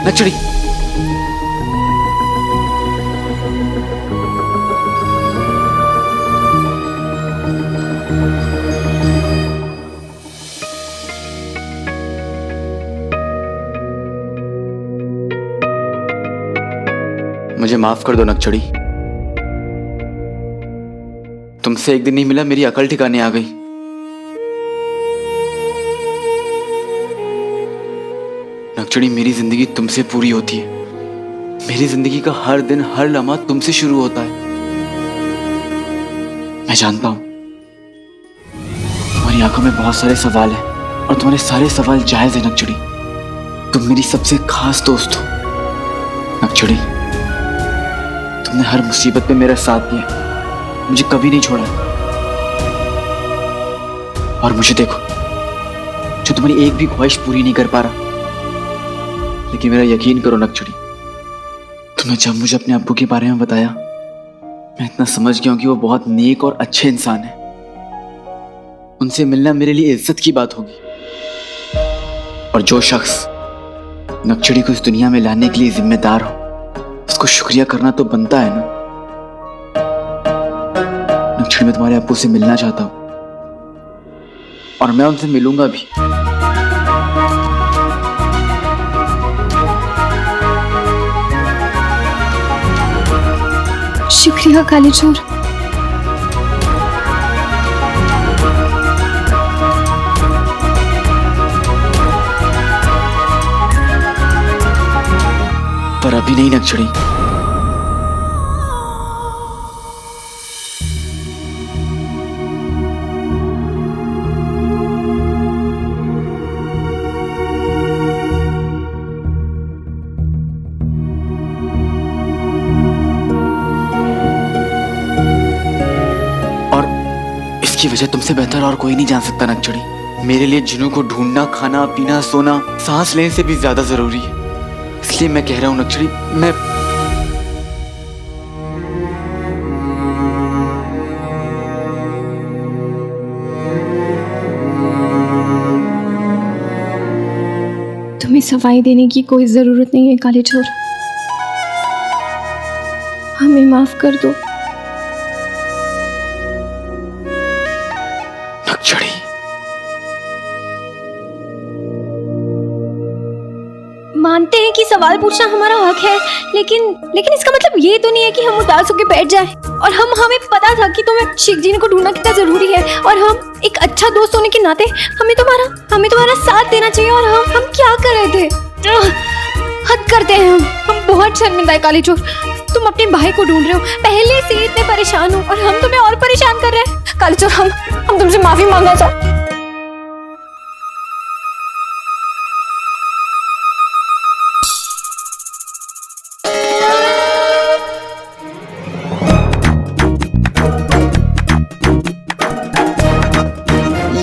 नक्चड़ी। मुझे माफ कर दो नक्चड़ी। तुमसे एक दिन नहीं मिला, मेरी अकल ठिकाने आ गई। नक्चड़ी, मेरी जिंदगी तुमसे पूरी होती है। मेरी जिंदगी का हर दिन, हर लम्हा तुमसे शुरू होता है। मैं जानता हूं तुम्हारी आंखों में बहुत सारे सवाल हैं, और तुम्हारे सारे सवाल जायज है नक्चड़ी। तुम मेरी सबसे खास दोस्त हो नक्चड़ी। तुमने हर मुसीबत में मेरा साथ दिया, मुझे कभी नहीं छोड़ा। और मुझे देखो, जो तुम्हारी एक भी ख्वाहिश पूरी नहीं कर पा रहा। लेकिन मेरा यकीन करो नक्चड़ी, तुमने जब मुझे अपने अब्बू के बारे में बताया, मैं इतना समझ गया हूं कि वो बहुत नेक और अच्छे इंसान है। उनसे मिलना मेरे लिए इज्जत की बात होगी। और जो शख्स नक्चड़ी को इस दुनिया में लाने के लिए जिम्मेदार हो, उसको शुक्रिया करना तो बनता है ना। नक्चड़ी, मैं तुम्हारे अब्बू से मिलना चाहता हूं, और मैं उनसे मिलूंगा भी। शुक्रिया काली चोर। पर अभी नहीं नक्चड़ी। इसकी वजह तुमसे बेहतर और कोई नहीं जान सकता नक्चड़ी। मेरे लिए जिनों को ढूंढना, खाना पीना, सोना, सांस लेने से भी ज्यादा जरूरी है। इसलिए मैं कह रहा हूँ नक्चड़ी, मैं तुम्हें सफाई देने की कोई जरूरत नहीं है काले चोर। हमें माफ कर दो। नक्चड़ी, मानते हैं कि सवाल पूछना हमारा हक है, लेकिन इसका मतलब ये तो नहीं है कि हम उदास होकर बैठ जाएं। और हमें पता था कि तुम्हें शेख जी को ढूंढना कितना जरूरी है, और हम एक अच्छा दोस्त होने के नाते हमें तुम्हारा साथ देना चाहिए। और हम क्या कर रहे थे? हद करते हैं हम बहुत शर्मिंदा है काली चोर। तुम अपने भाई को ढूंढ रहे हो, पहले से इतने परेशान हो, और हम तुम्हें और परेशान कर रहे हैं। काली चोर, हम तुमसे माफी मांगना चाहते हैं।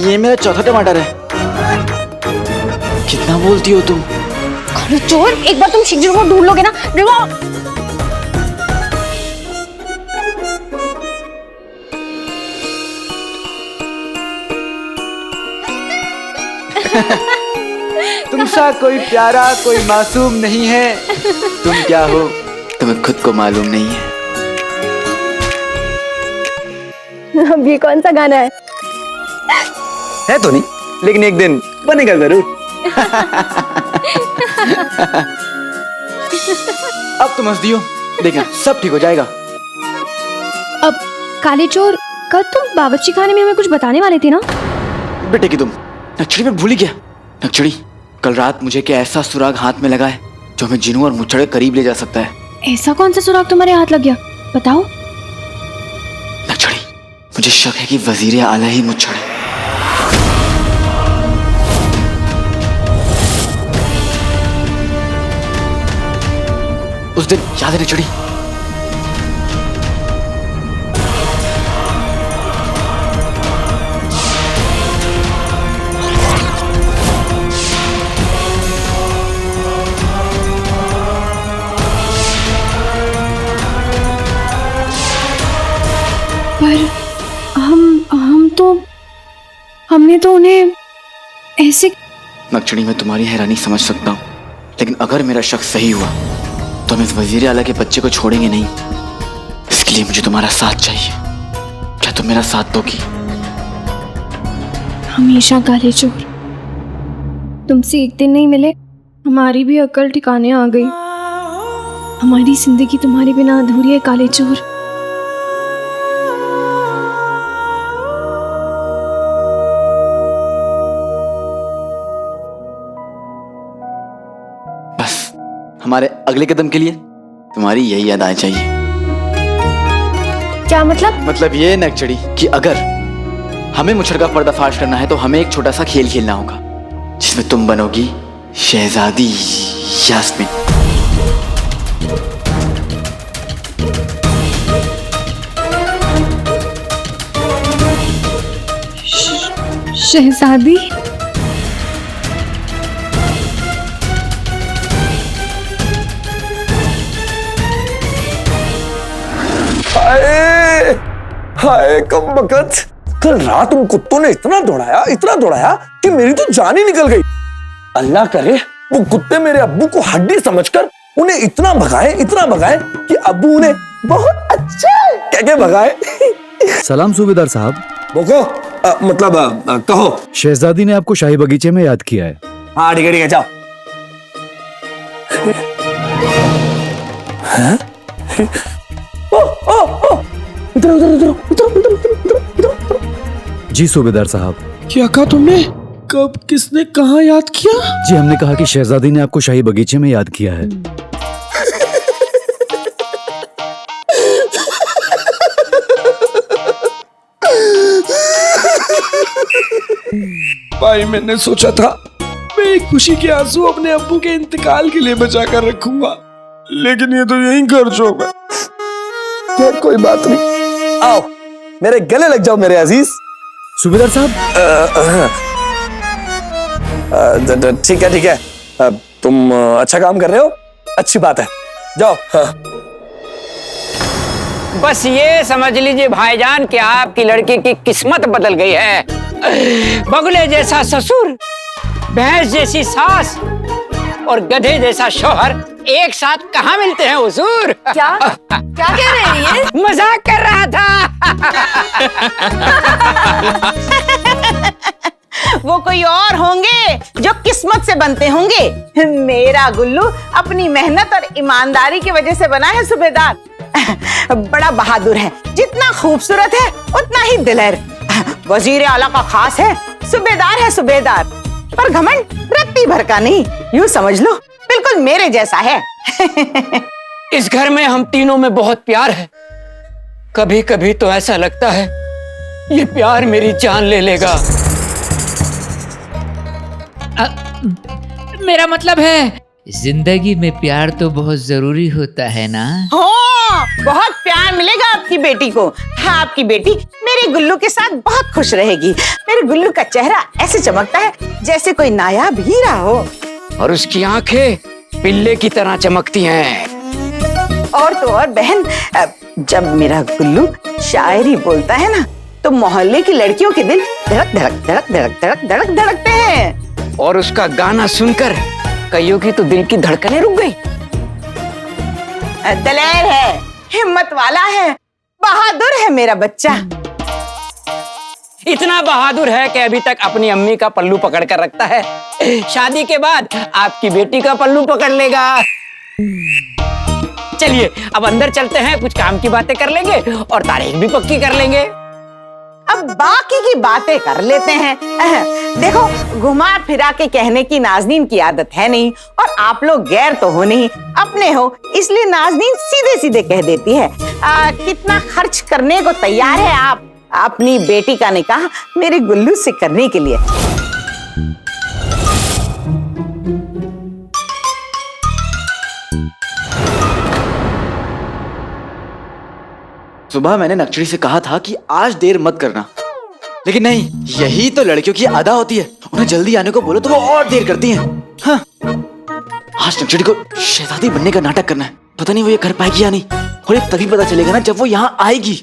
ये मेरा चौथा टमाटर है। कितना बोलती हो तुम? काले चोर, एक बार तुम शेख जी को ढूंढ लोगे ना, देखो। तुमसा कोई प्यारा, कोई मासूम नहीं है। तुम क्या हो तुम्हें खुद को मालूम नहीं है। अब ये कौन सा गाना है? है तो नहीं, लेकिन एक दिन बनेगा जरूर। अब तुम हंस दियो, देखना सब ठीक हो जाएगा। अब काले चोर, कल तुम बावर्ची खाने में हमें कुछ बताने वाले थे ना? बेटे की तुम नक्चड़ी में भूल ही गया। नक्चड़ी, कल रात मुझे क्या ऐसा सुराग हाथ में लगा है जो हमें जिनों और मुच्छड़े करीब ले जा सकता है। ऐसा कौन सा सुराग तुम्हारे हाथ लग गया, बताओ। नक्चड़ी, मुझे शक है कि वजीर आला ही मुच्छड़े। उस दिन याद है नक्चड़ी? पर हमने तो उन्हें ऐसे। नक्चड़ी, मैं तुम्हारी हैरानी समझ सकता हूँ, लेकिन अगर मेरा शक सही हुआ तो हम इस वजीर आला के बच्चे को छोड़ेंगे नहीं। इसके लिए मुझे तुम्हारा साथ चाहिए। क्या तुम मेरा साथ दोगी? हमेशा काले चोर, तुमसे एक दिन नहीं मिले, हमारी भी अकल ठिकाने आ गई। हमारी जिंदगी तुम्हारे बिना अधूरी है काले चोर। हमारे अगले कदम के लिए तुम्हारी यही अदाएं चाहिए। क्या मतलब? मतलब ये नक्चड़ी कि अगर हमें मुच्छड़ का पर्दाफाश करना है तो हमें एक छोटा सा खेल खेलना होगा जिसमें तुम बनोगी शहजादी यास्मीन। शहजादी? हाय हाय कमबख्त, कल रात उन कुत्तों ने इतना दौड़ाया कि मेरी तो जान ही निकल गई। अल्लाह करे वो कुत्ते मेरे अब्बू को हड्डी समझकर उन्हें इतना भगाए कि अब्बू उन्हें बहुत अच्छा कह के भगाए। सलाम सूबेदार साहब। बोको, मतलब कहो। शहजादी ने आपको शाही बगीचे में याद किया है। हाँ ठीक है जाओ। इधर जी सूबेदार साहब। क्या कहा तुमने? कब, किसने, कहाँ याद किया? जी हमने कहा कि शहजादी ने आपको शाही बगीचे में याद किया है। भाई मैंने सोचा था मैं खुशी के आंसू अपने अब्बू के इंतकाल के लिए बचा कर रखूंगा, लेकिन ये तो यहीं खर्च होगा। खैर कोई बात नहीं, आओ मेरे गले लग जाओ मेरे अजीज। सूबेदार साहब। ठीक है ठीक है, तुम अच्छा काम कर रहे हो, अच्छी बात है, जाओ। हाँ। बस ये समझ लीजिए भाईजान कि आपकी लड़की की किस्मत बदल गई है। बगुले जैसा ससुर, भैंस जैसी सास और गधे जैसा शौहर एक साथ कहाँ मिलते हैं हुजूर? क्या क्या कह रहे हैं ये? मजाक कर रहा था। वो कोई और होंगे जो किस्मत से बनते होंगे। मेरा गुल्लू अपनी मेहनत और ईमानदारी की वजह से बना है सूबेदार। बड़ा बहादुर है, जितना खूबसूरत है उतना ही दिलेर। वजीर आला का खास है, सूबेदार है सूबेदार, पर घमंड रत्ती भर का नहीं, यूं समझ लो बिल्कुल मेरे जैसा है। इस घर में हम तीनों में बहुत प्यार है। कभी कभी तो ऐसा लगता है ये प्यार मेरी जान ले लेगा। मेरा मतलब है जिंदगी में प्यार तो बहुत जरूरी होता है ना। हाँ, बहुत प्यार मिलेगा आपकी बेटी को। हाँ, आपकी बेटी मेरे गुल्लू के साथ बहुत खुश रहेगी। मेरे गुल्लू का चेहरा ऐसे चमकता है जैसे कोई नायाब हीरा हो, और उसकी आंखें पिल्ले की तरह चमकती हैं। और तो और बहन, जब मेरा गुल्लू शायरी बोलता है ना, तो मोहल्ले की लड़कियों के दिल धड़क धड़क धड़क धड़क धड़क धड़क धड़कते हैं। और उसका गाना सुनकर कईयों की तो दिल की धड़कनें रुक गई। दलेर है, हिम्मत वाला है, बहादुर है मेरा बच्चा। इतना बहादुर है कि अभी तक अपनी अम्मी का पल्लू पकड़ कर रखता है। शादी के बाद आपकी बेटी का पल्लू पकड़ लेगा। चलिए अब अंदर चलते हैं, कुछ काम की बातें कर लेंगे और तारीख भी पक्की कर लेंगे। अब बाकी की बातें कर लेते हैं। देखो, घुमा फिरा के कहने की नाज़नीन की आदत है नहीं, और आप लोग गैर तो हो नहीं, अपने हो, इसलिए नाज़नीन सीधे सीधे कह देती है। कितना खर्च करने को तैयार है आप अपनी बेटी का निकाह मेरे गुल्लू से करने के लिए? सुबह मैंने नक्शड़ी से कहा था कि आज देर मत करना, लेकिन नहीं, यही तो लड़कियों की अदा होती है। उन्हें जल्दी आने को बोलो तो वो और देर करती हैं। हाँ, आज नक्शड़ी को शहजादी बनने का नाटक करना है। पता नहीं वो ये कर पाएगी या नहीं, और ये तभी पता चलेगा ना जब वो यहाँ आएगी।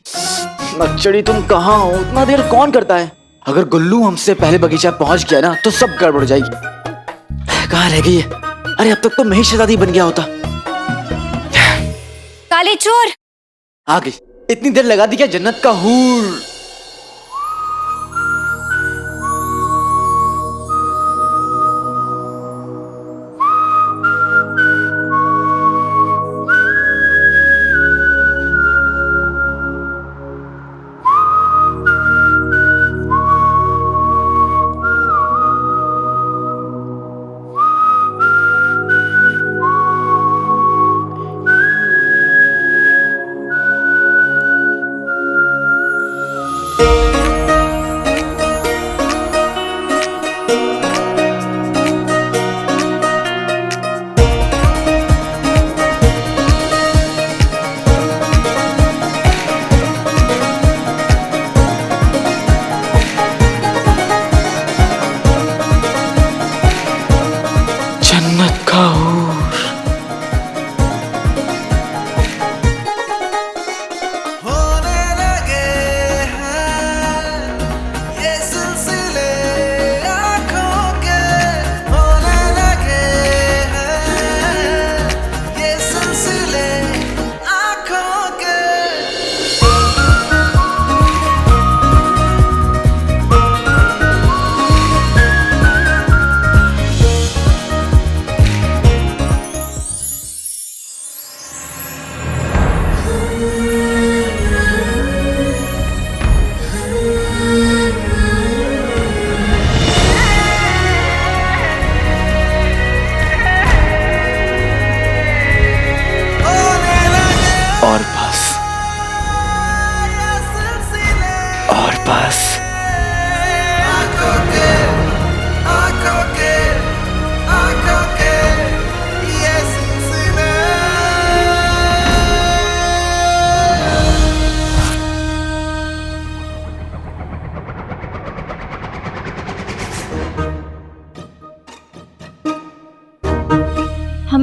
नक्शड़ी तुम कहाँ हो? इतना देर कौन करता है? अगर गुल्लू हमसे पहले बगीचा पहुंच गया ना तो सब गड़बड़ जाएगी। कहाँ रह गई है? अरे अब तक तो मैं ही शहजादी बन गया होता। काले चोर आ गई। इतनी देर लगा दी क्या जन्नत का हूर?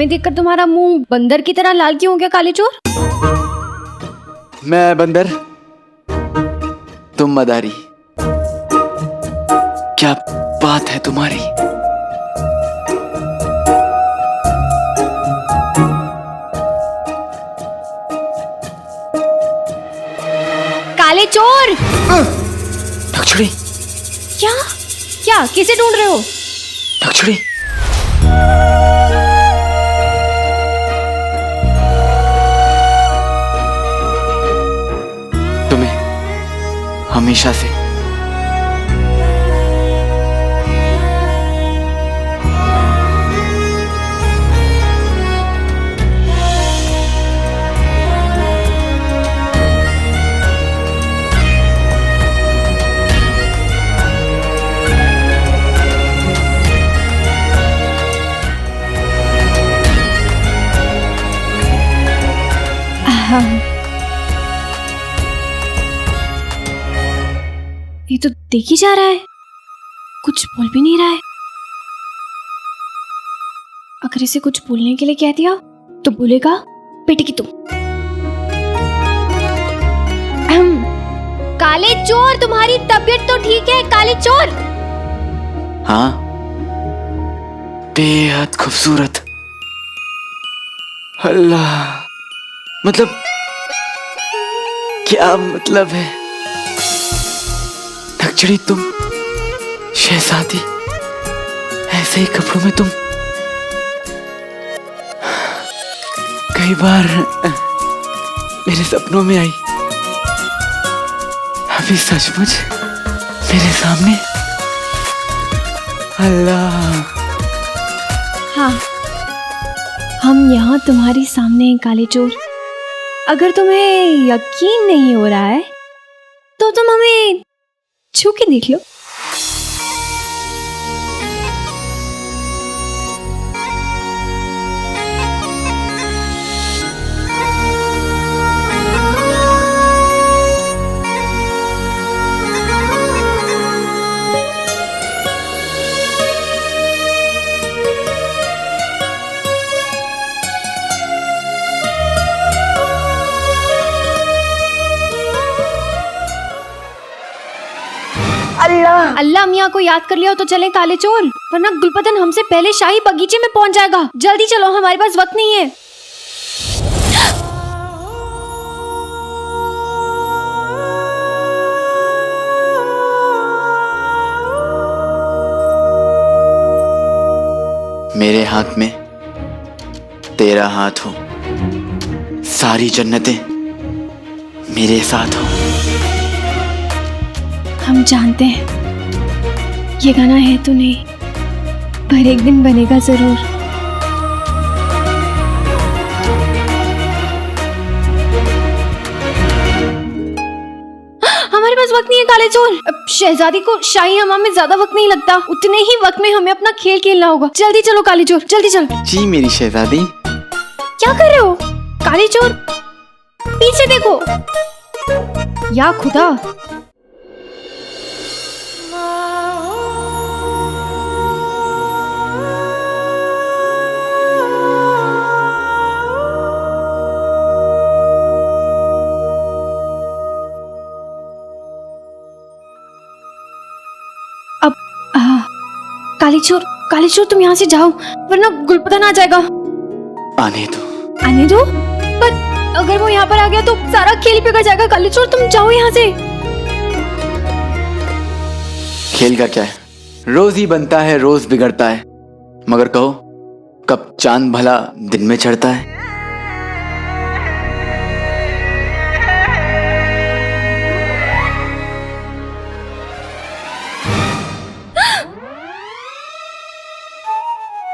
हमें देखकर तुम्हारा मुंह बंदर की तरह लाल क्यों हो गया काले चोर? मैं बंदर, तुम मदारी। क्या बात है तुम्हारी? काले चोर! नक्सड़ी। क्या क्या किसे ढूंढ रहे हो? नक्सड़ी। तुम्हें हमेशा से ये तो देख ही जा रहा है, कुछ बोल भी नहीं रहा है। अगर इसे कुछ बोलने के लिए कह दिया तो बोलेगा बेटे की तुम। काले चोर, तुम्हारी तबीयत तो ठीक है काले चोर? हाँ, बेहद खूबसूरत। अल्लाह, मतलब क्या मतलब है? नक्सड़ी तुम, शहजादी, ऐसे ही कपड़ों में तुम। कई बार मेरे सपनों में आई, अभी सचमुच मेरे सामने। अल्लाह। हाँ, हम यहाँ तुम्हारे सामने हैं काले चोर। अगर तुम्हें यकीन नहीं हो रहा है तो तुम हमें छू के देख लो। अल्लाह मियाँ को याद कर लिया तो चले काले चोर, वरना गुलबदन हमसे पहले शाही बगीचे में पहुंच जाएगा। जल्दी चलो, हमारे पास वक्त नहीं है। मेरे हाथ में तेरा हाथ हो, सारी जन्नतें मेरे साथ हो। हम जानते हैं ये गाना है तो नहीं, पर एक दिन बनेगा जरूर। हमारे पास वक्त नहीं है काले चोर। अब शहजादी को शाही हमाम में ज्यादा वक्त नहीं लगता, उतने ही वक्त में हमें अपना खेल खेलना होगा। जल्दी चलो काले चोर, जल्दी चलो। जी मेरी शहजादी। क्या कर रहे हो काले चोर? पीछे देखो। या खुदा, काले चोर तुम यहाँ से जाओ, वरना गुलबदन आ जाएगा। आने दो। आने दो? पर अगर वो यहाँ पर आ गया तो सारा खेल बिगड़ जाएगा। काले चोर तुम जाओ यहाँ से। खेल का क्या है, रोज ही बनता है रोज बिगड़ता है। मगर कहो कब चांद भला दिन में चढ़ता है।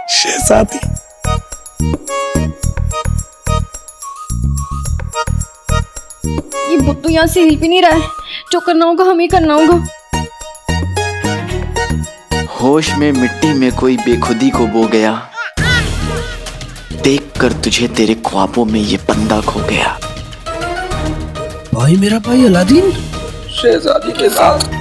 शहजादी, ये बुद्धू यहाँ से हिल भी नहीं रहा है। जो करना होगा हमें करना होगा। होश में मिट्टी में कोई बेखुदी को बो गया, देखकर तुझे तेरे ख्वाबों में ये बंदा खो गया। भाई मेरा भाई अलादीन शहजादी के साथ।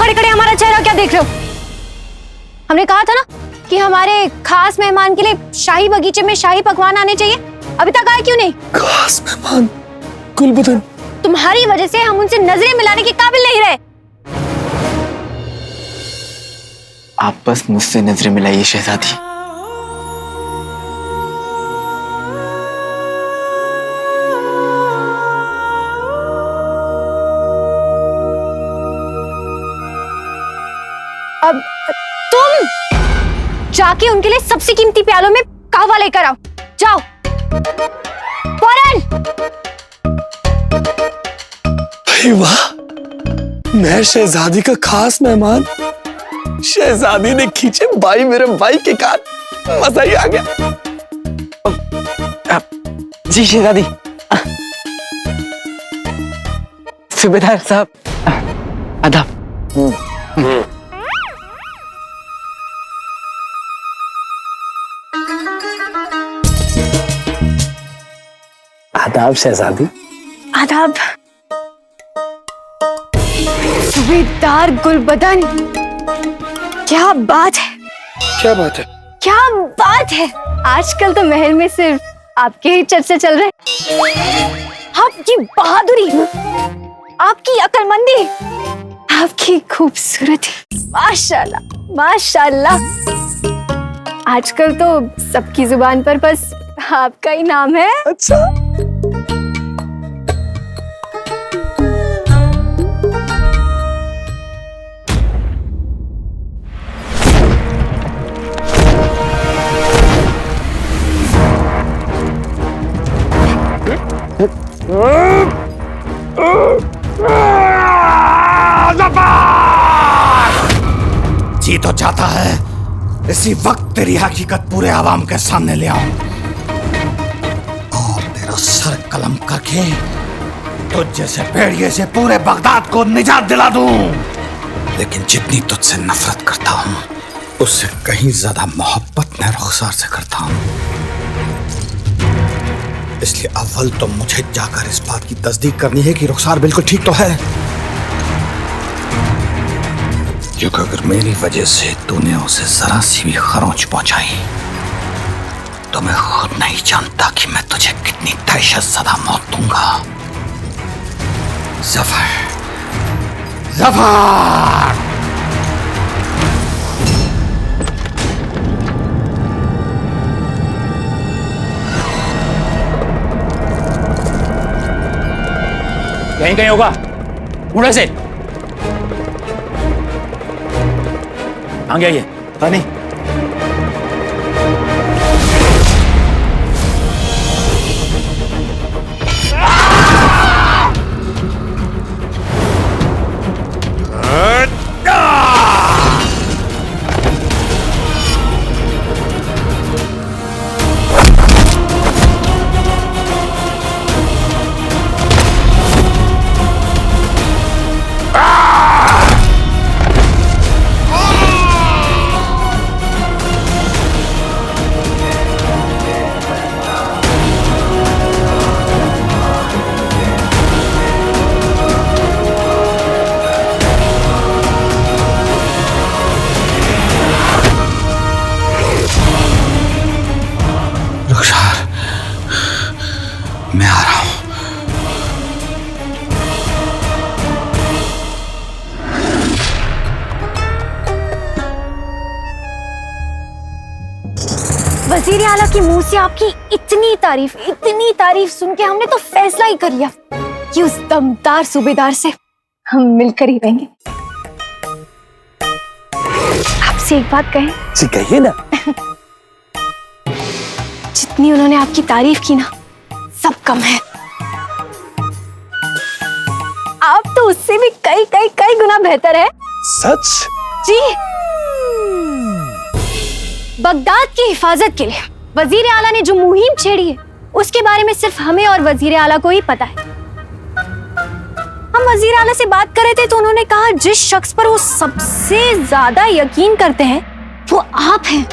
खड़े खड़े हमारा चेहरा क्या देख रहे हो? हमने कहा था ना कि हमारे खास मेहमान के लिए शाही बगीचे में शाही पकवान आने चाहिए। अभी तक आए क्यों नहीं? खास मेहमान गुलबदन, तुम्हारी वजह से हम उनसे नजरें मिलाने के काबिल नहीं रहे। आप बस मुझसे नजरें मिलाइए शहजादी। अब तुम जाके उनके लिए सबसे कीमती प्यालों में कहवा लेकर आओ। जाओ फौरन। भाई वाह, मैं शहजादी का खास मेहमान। शहजादी ने खींचे भाई मेरे भाई के कान, मजा ही आ गया। जी शहजादी। सूबेदार साहब आदाब। आदाब शहजादी। आदाब। सूबेदार गुलबदन, क्या बात है, क्या बात है? क्या बात है। आजकल तो महल में सिर्फ आपके ही चर्चे चल रहे। आपकी बहादुरी, आपकी अक्लमंदी, आपकी खूबसूरती, माशाल्लाह माशाल्लाह। आजकल तो सबकी जुबान पर बस आपका ही नाम है। अच्छा, जी तो चाहता है इसी वक्त तेरी हकीकत पूरे आवाम के सामने ले आऊं और तेरा सर कलम करके तुझ जैसे भेड़िए से पूरे बगदाद को निजात दिला दूं। लेकिन जितनी तुझसे नफरत करता हूं उससे कहीं ज्यादा मोहब्बत मैं रुखसार से करता हूं। इसलिए अव्वल तो मुझे जाकर इस बात की तस्दीक करनी है कि रुखसार बिल्कुल ठीक तो है, क्योंकि अगर मेरी वजह से तूने उसे जरा सी भी खरोंच पहुंचाई तो मैं खुद नहीं जानता कि मैं तुझे कितनी दहशत ज़दा मौत दूंगा। जफर, जफर। यहीं कहीं होगा, मुड़े से आगे आइए। पानी। मैं आ रहा हूं। वजीर आला की मुंह से आपकी इतनी तारीफ सुन के हमने तो फैसला ही कर लिया कि उस दमदार सूबेदार से हम मिलकर ही रहेंगे। आपसे एक बात कहें? जी कहिए ना। जितनी उन्होंने आपकी तारीफ की ना, सब कम है। आप तो उससे भी कई गुना बेहतर है। सच? जी। बगदाद की हिफाजत के लिए वजीर आला ने जो मुहिम छेड़ी है उसके बारे में सिर्फ हमें और वजीर आला को ही पता है। हम वजीर आला से बात कर रहे थे तो उन्होंने कहा जिस शख्स पर वो सबसे ज्यादा यकीन करते हैं वो आप हैं।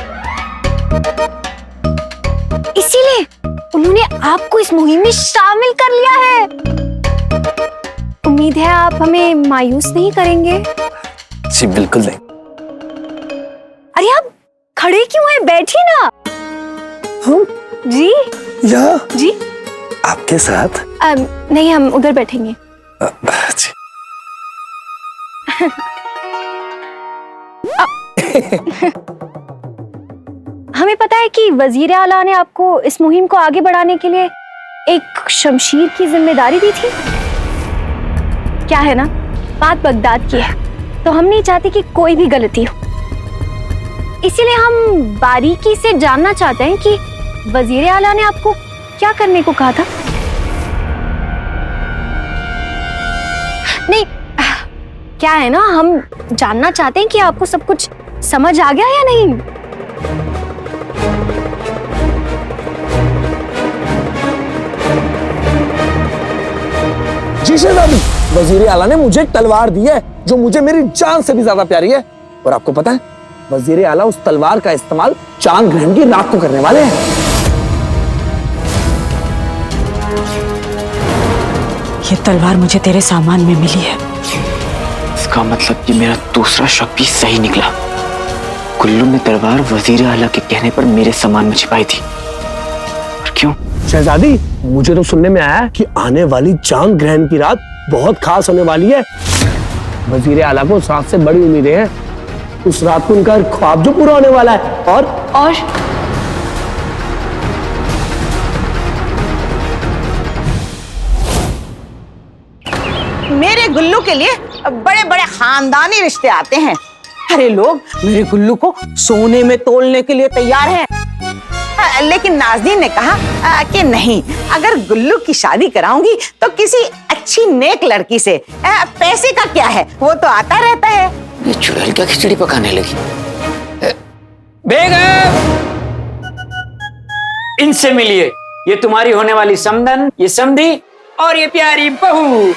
इसीलिए उन्होंने आपको इस मुहिम में शामिल कर लिया है। उम्मीद है आप हमें मायूस नहीं करेंगे। जी बिल्कुल नहीं। अरे आप खड़े क्यों हैं? बैठिए ना। हम जी यहाँ जी आपके साथ? नहीं, हम उधर बैठेंगे। जी। हमें पता है कि वजीर आला ने आपको इस मुहिम को आगे बढ़ाने के लिए एक शमशीर की जिम्मेदारी दी थी। क्या है ना, बात बगदाद की है, तो हम नहीं चाहते कि कोई भी गलती हो। इसीलिए हम बारीकी से जानना चाहते हैं कि वजीर आला ने आपको क्या करने को कहा था। नहीं, क्या है ना, हम जानना चाहते हैं कि आपको सब कुछ समझ आ गया या नहीं। जी शहजादी, वजीर आला ने मुझे एक तलवार दी है जो मुझे मेरी जान से भी ज्यादा प्यारी है। और आपको पता है, वजीर आला उस तलवार का इस्तेमाल चांद ग्रहण की रात को करने वाले हैं। ये तलवार मुझे तेरे सामान में मिली है। इसका मतलब कि मेरा दूसरा शक भी सही निकला। गुल्लू ने तलवार वजीर आला के कहने पर मेरे सामान में छिपाई थी। और क्यों? शहजादी, मुझे तो सुनने में आया कि आने वाली चांद ग्रहण की रात बहुत खास होने वाली है। वजीर आला को उस रात से बड़ी उम्मीदें हैं। उस रात को उनका ख्वाब जो पूरा होने वाला है। और मेरे गुल्लू के लिए बड़े बड़े खानदानी रिश्ते आते हैं। अरे लोग मेरे गुल्लू को सोने में तोलने के लिए तैयार हैं। लेकिन नाज़नीन ने कहा कि नहीं, अगर गुल्लू की शादी कराऊंगी तो किसी अच्छी नेक लड़की से। पैसे का क्या है, वो तो आता रहता है। ये चुड़ैल क्या खिचड़ी पकाने लगी? बेगम, इनसे मिलिए। ये तुम्हारी होने वाली समधन, ये समधी और ये प्यारी बहू।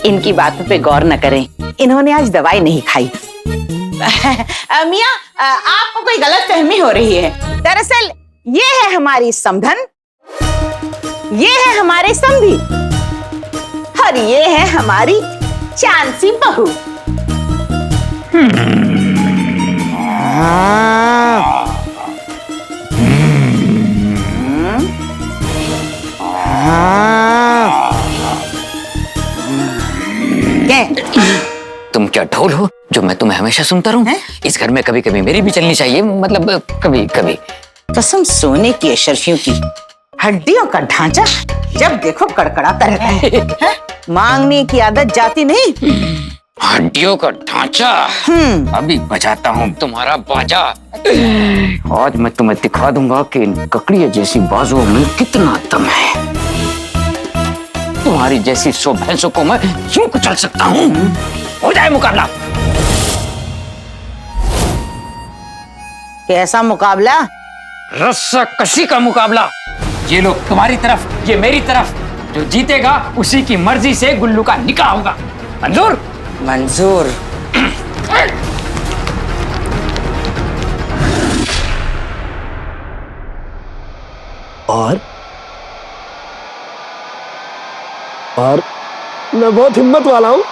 इनकी बातों पे गौर न करें, इन्होंने आज दवाई नहीं खाई। मियाँ, आपको कोई गलतफहमी हो रही है। दरअसल ये है हमारी समधन, ये है हमारे समधी और ये है हमारी चांद सी बहू। तुम क्या ढोल हो जो मैं तुम्हें हमेशा सुनता रहूं? इस घर में कभी कभी मेरी भी चलनी चाहिए, मतलब कभी कभी। कसम सोने की अशर्फियों की, हड्डियों का ढांचा जब देखो कड़कड़ाता रहता है। मांगने की आदत जाती नहीं। हड्डियों का ढांचा, अभी बजाता हूँ तुम्हारा बाजा। आज मैं तुम्हें दिखा दूंगा कि इन ककड़ियों जैसी बाजुओं में कितना दम है। तुम्हारी जैसी 100 भैंसों को मैं यूं कुचल सकता हूँ। हो जाए मुकाबला। कैसा मुकाबला? रस्सा कशी का मुकाबला। ये लोग तुम्हारी तरफ, ये मेरी तरफ। जो जीतेगा उसी की मर्जी से गुल्लू का निकाह होगा। मंजूर? मंजूर। और मैं बहुत हिम्मत वाला हूँ।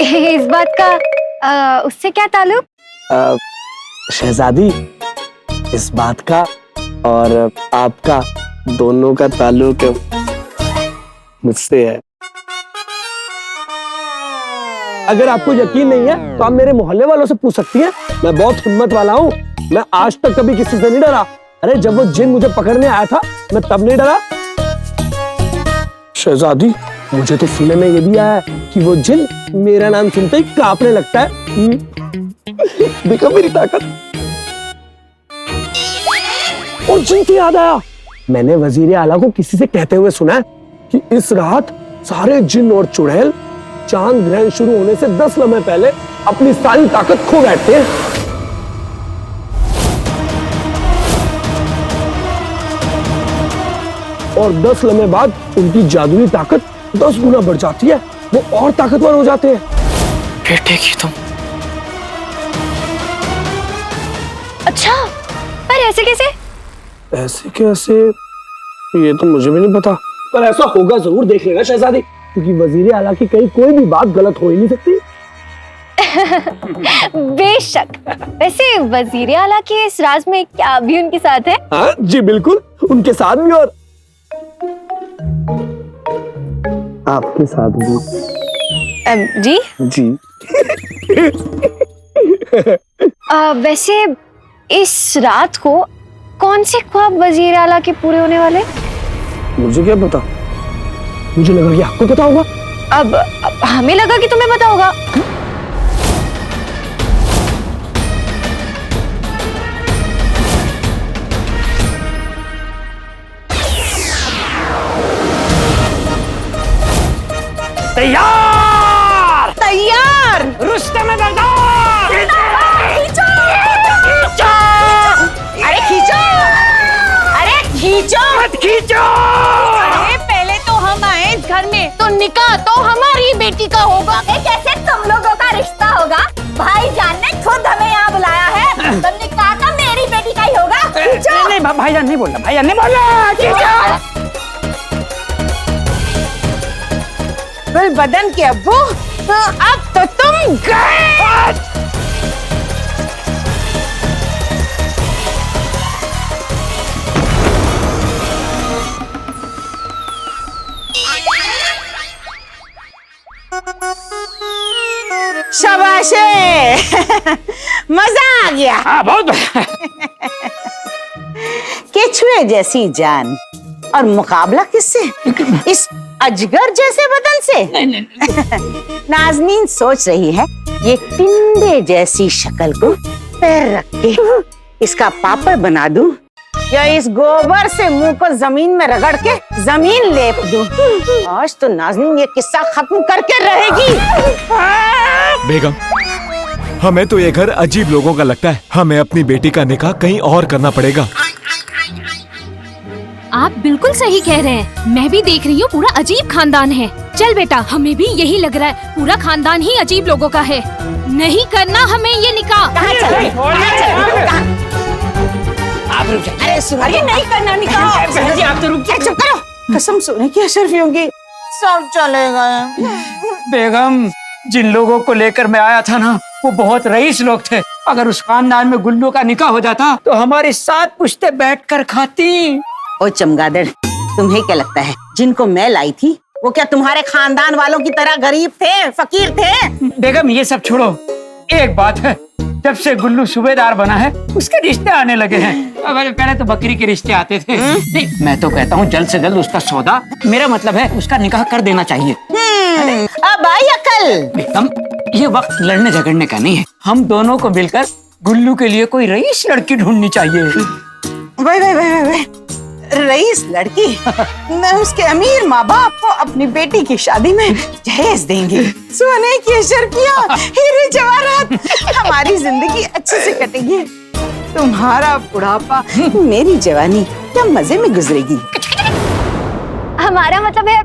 इस बात का उससे क्या ताल्लुक? शहजादी, इस बात का और आपका दोनों का ताल्लुक मुझसे है। अगर आपको यकीन नहीं है तो आप मेरे मोहल्ले वालों से पूछ सकती हैं। मैं बहुत हिम्मत वाला हूँ। मैं आज तक कभी किसी से नहीं डरा। अरे जब वो जिन मुझे पकड़ने आया था मैं तब नहीं डरा। शहजादी, मुझे तो सुनने में ये भी आया कि वो जिन मेरा नाम सुनते ही कांपने लगता है। देखो मेरी ताकत। और जिन से याद आया, मैंने वजीर आला को किसी से कहते हुए सुना है कि इस रात सारे जिन और चुड़ैल चांद ग्रहण शुरू होने से 10 लम्हे पहले अपनी सारी ताकत खो बैठते हैं। और 10 लम्हे बाद उनकी जादुई ताकत 10 गुना बढ़ जाती है। वो और ताकतवर हो जाते हैं। बेटे की तुम। अच्छा, पर ऐसे कैसे? ऐसे कैसे, ये तो मुझे भी नहीं पता, पर ऐसा होगा जरूर। देख लेना शहजादी, क्योंकि वजीर आला की कहीं कोई भी बात गलत हो ही नहीं सकती। बेशक। वैसे वजीर आला के इस राज में क्या भी उनके साथ है? हाँ जी बिल्कुल, उनके साथ भी और आपके साथ भी। जी जी। वैसे इस रात को कौन से ख्वाब वजीर आला के पूरे होने वाले? मुझे क्या पता, मुझे लगा कि आपको पता होगा। अब हमें लगा कि तुम्हें पता होगा। तैयार तैयार। रुस्तम बाजार खींचो अरे खींचो, अरे खींचो मत खींचो। अरे पहले तो हम आए घर में तो निकाह तो हमारी बेटी का होगा। कैसे तुम लोगों का रिश्ता होगा? भाईजान ने खुद हमें यहाँ बुलाया है तो निकाह तो मेरी बेटी का ही होगा। नहीं भाईजान नहीं बोला, भाईजान नहीं बोला। बदन के अब्बू, अब तो तुम गए। शाबाश, मजा आ गया। हाँ बहुत। केचुए जैसी जान और मुकाबला किससे? इस अजगर जैसे बदन से। नाजनीन सोच रही है ये टिंडे जैसी शक्ल को पैर रख के इसका पापड़ बना दूं या इस गोबर से मुंह को जमीन में रगड़ के जमीन लेप दूं। आज तो नाजनीन ये किस्सा खत्म करके रहेगी। बेगम, हमें तो ये घर अजीब लोगों का लगता है। हमें अपनी बेटी का निकाह कहीं और करना पड़ेगा। आप बिल्कुल सही कह रहे हैं। मैं भी देख रही हूँ, पूरा अजीब खानदान है। चल बेटा, हमें भी यही लग रहा है, पूरा खानदान ही अजीब लोगों का है। नहीं करना हमें ये निकाह। कहाँ चले? आप रुक जाइए। अरे सुहारी, नहीं करना निकाह। बहन जी आप तो रुक जाइए। चुप करो, कसम सोने की अशरफी होंगी, सब चले गए। बेगम, जिन लोगों को लेकर मैं आया था ना, वो बहुत रईस लोग थे। अगर उस खानदान में गुल्लू का निकाह हो जाता तो हमारी 7 पुश्ते बैठकर खाती। ओ चमगादड़, तुम्हें क्या लगता है जिनको मैं लाई थी वो क्या तुम्हारे खानदान वालों की तरह गरीब थे, फकीर थे? बेगम ये सब छोड़ो, एक बात है, जब से गुल्लू सूबेदार बना है उसके रिश्ते आने लगे हैं। अब पहले तो बकरी के रिश्ते आते थे। नहीं, मैं तो कहता हूँ जल्द से जल्द उसका सौदा, मेरा मतलब है उसका निकाह कर देना चाहिए। अब आई अकल। बेगम, ये वक्त लड़ने झगड़ने का नहीं है। हम दोनों को मिलकर गुल्लू के लिए कोई रईस लड़की ढूंढनी चाहिए। वे रईस लड़की? मैं उसके अमीर माँ बाप को अपनी बेटी की शादी में जहेज देंगे। सोने की अशरफियां, हीरे जवाहरात, हमारी जिंदगी अच्छे से कटेगी। तुम्हारा बुढ़ापा, मेरी जवानी क्या मजे में गुजरेगी। हमारा मतलब है,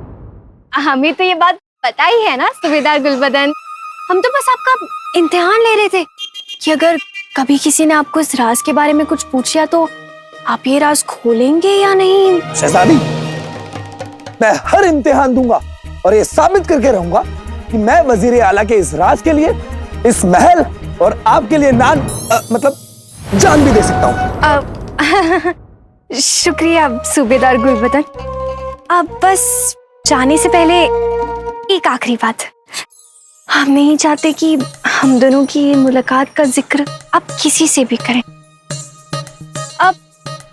हमें तो ये बात पता ही है ना सूबेदार गुलबदन। हम तो बस आपका इम्तिहान ले रहे थे कि अगर कभी किसी ने आपको इस राज के बारे में कुछ पूछा तो आप ये राज खोलेंगे या नहीं। शहजादी, मैं हर इम्तिहान दूंगा और ये साबित करके रहूंगा कि मैं वजीर आला के इस राज के लिए इस महल और आपके लिए मतलब जान भी दे सकता हूँ। शुक्रिया सूबेदार गुलबदन। अब बस जाने से पहले एक आखिरी बात, हम नहीं चाहते कि हम दोनों की मुलाकात का जिक्र अब किसी से भी करें, अब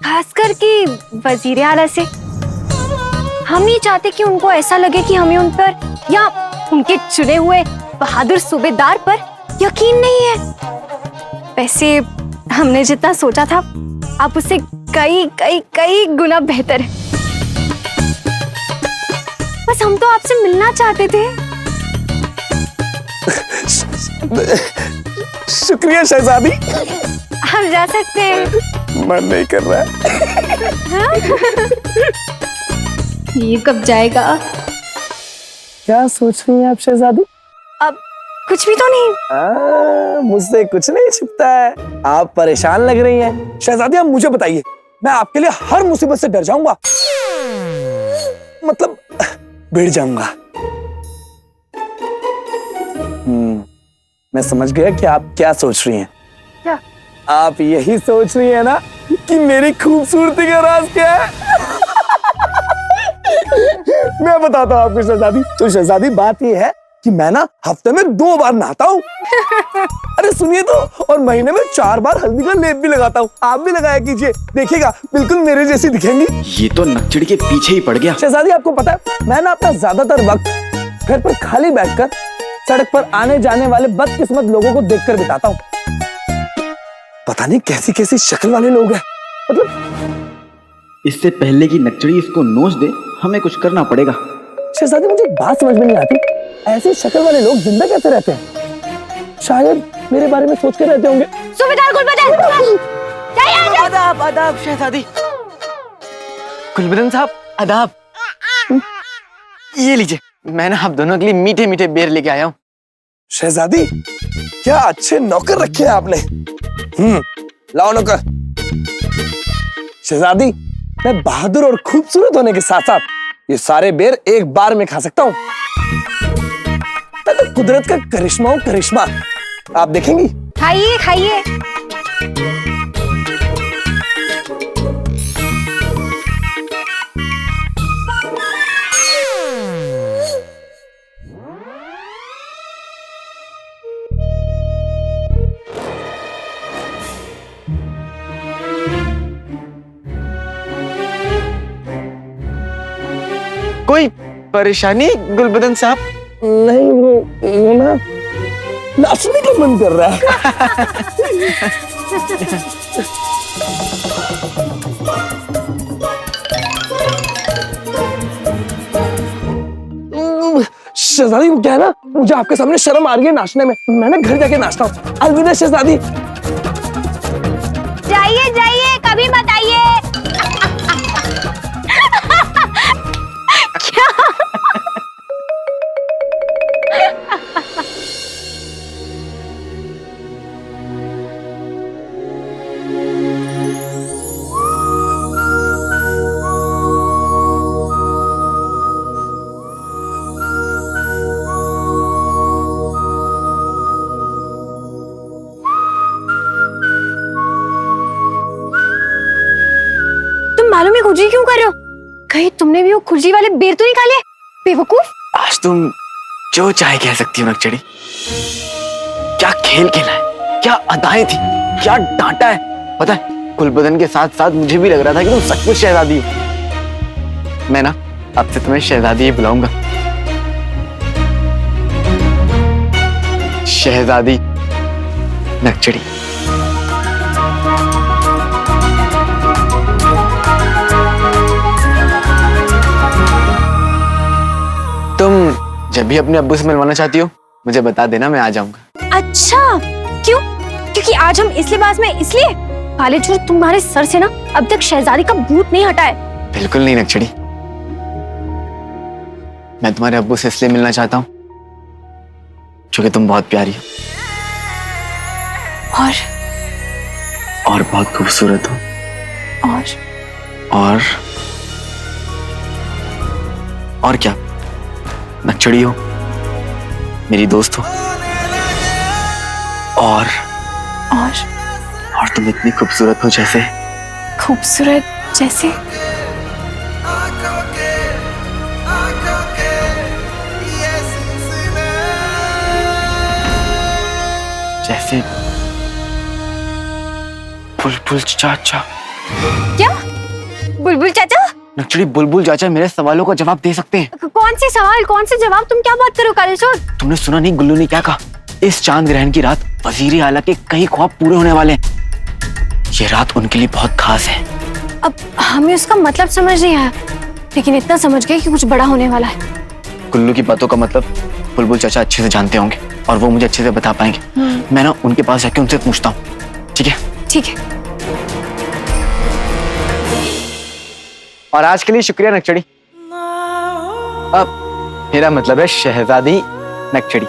खासकर कि वजीर आला से। हम नहीं चाहते कि उनको ऐसा लगे कि हमें उन पर या उनके चुने हुए बहादुर सूबेदार पर यकीन नहीं है। वैसे हमने जितना सोचा था आप उससे कई कई कई गुना बेहतर है। बस हम तो आपसे मिलना चाहते थे। शुक्रिया शहजादी। हम जा सकते हैं। मन नहीं कर रहा है। ये कब जाएगा? क्या सोच रही हैं आप शहजादी? अब कुछ भी तो नहीं। मुझसे कुछ नहीं छिपता है। आप परेशान लग रही हैं। शहजादी, आप मुझे बताइए, मैं आपके लिए हर मुसीबत से डर जाऊंगा, मतलब भिड़ जाऊंगा। मैं समझ गया कि आप क्या सोच रही हैं। क्या? आप यही सोच रही हैं ना कि मेरी खूबसूरती का राज क्या है? मैं बताता हूँ आपको शहजादी। तो शहजादी बात ये है कि मैं ना हफ्ते में 2 बार नहाता हूँ। अरे सुनिए तो, और महीने में 4 बार हल्दी का लेप भी लगाता हूँ। आप भी लगाया कीजिए, देखिएगा बिल्कुल मेरे जैसी दिखेंगी। ये तो नकचड़ी के पीछे ही पड़ गया। शहजादी आपको पता है, मैं ना अपना ज्यादातर वक्त घर पर खाली बैठकर सड़क पर आने जाने वाले बदकिस्मत लोगों को देखकर बिताता हूँ। पता नहीं कैसी कैसी शक्ल वाले लोग हैं। मतलब इससे पहले कि नकचड़ी इसको नोच दे, हमें कुछ करना पड़ेगा। शहजादी मुझे एक बात समझ में नहीं आती, ऐसे शक्ल वाले लोग जिंदा कैसे रहते हैं? शायद मेरे बारे में सोच के रहते होंगे। सूबेदार गुलबदन, आदाब आदाब शहजादी। गुलबदन साहब आदाब। ये लीजिए, मैं ना आप दोनों के लिए मीठे मीठे बेर लेके आया हूँ। शहजादी क्या अच्छे नौकर रखे हैं आपने। लाओ नौकर। शहजादी मैं बहादुर और खूबसूरत होने के साथ साथ ये सारे बेर एक बार में खा सकता हूँ। तो कुदरत का करिश्मा हो करिश्मा, आप देखेंगी। खाइए खाइए। कोई परेशानी गुलबदन साहब? नहीं, वो ना नाचने का मन कर रहा है। शहजादी क्या है ना, मुझे आपके सामने शर्म आ रही है नाचने में। मैं ना घर जाके नाचता हूँ। अलविदा शहजादी। जाइए जाइए, कभी मत आइए। मालूम है खुजी क्यों कर रहे हो? कहीं तुमने भी वो खुजी वाले बेर तो नहीं खा लिए? बेवकूफ। आज तुम जो चाहे कह सकती हो नकचड़ी। क्या खेल खेला है, क्या अदाएं थी, क्या डांटा है। पता है गुलबदन के साथ साथ मुझे भी लग रहा था कि तुम सचमुच शहजादी हो। मैं ना अब से तुम्हें शहजादी ही बुलाऊंगा। शहजादी नकचड़ी। तुम जब भी अपने अब्बू से मिलवाना चाहती हो मुझे बता देना, मैं आ जाऊंगा। अच्छा क्यों? क्योंकि आज हम इस लिबास में इसलिए? काले चोर तुम्हारे सर से ना अब तक शहजादी का भूत नहीं हटा है। बिल्कुल नहीं नकचड़ी, मैं तुम्हारे अब्बू से इसलिए मिलना चाहता हूँ क्योंकि तुम बहुत प्यारी हो और बहुत खूबसूरत हो और क्या, नकचड़ी हो, मेरी दोस्त हो और तुम इतनी खूबसूरत हो जैसे जैसे बुलबुल चाचा। क्या? बुलबुल चाचा? नकचड़ी बुलबुल चाचा मेरे सवालों का जवाब दे सकते हैं। कौन से सवाल, कौन से जवाब? तुम क्या बात करो काले चोर? तुमने सुना नहीं गुल्लू ने क्या कहा? इस चांद ग्रहण की रात वजीर आला के कई ख्वाब पूरे होने वाले हैं। ये रात उनके लिए बहुत खास है। अब हमें उसका मतलब समझ नहीं आया, लेकिन इतना समझ गए कि कुछ बड़ा होने वाला है। गुल्लू की बातों का मतलब बुलबुल चाचा अच्छे से जानते होंगे और वो मुझे अच्छे से बता पाएंगे। मैं ना उनके पास जाके उनसे पूछता हूँ। ठीक है? ठीक है। और आज के लिए शुक्रिया नकचड़ी। अब मेरा मतलब है शहजादी नकचड़ी।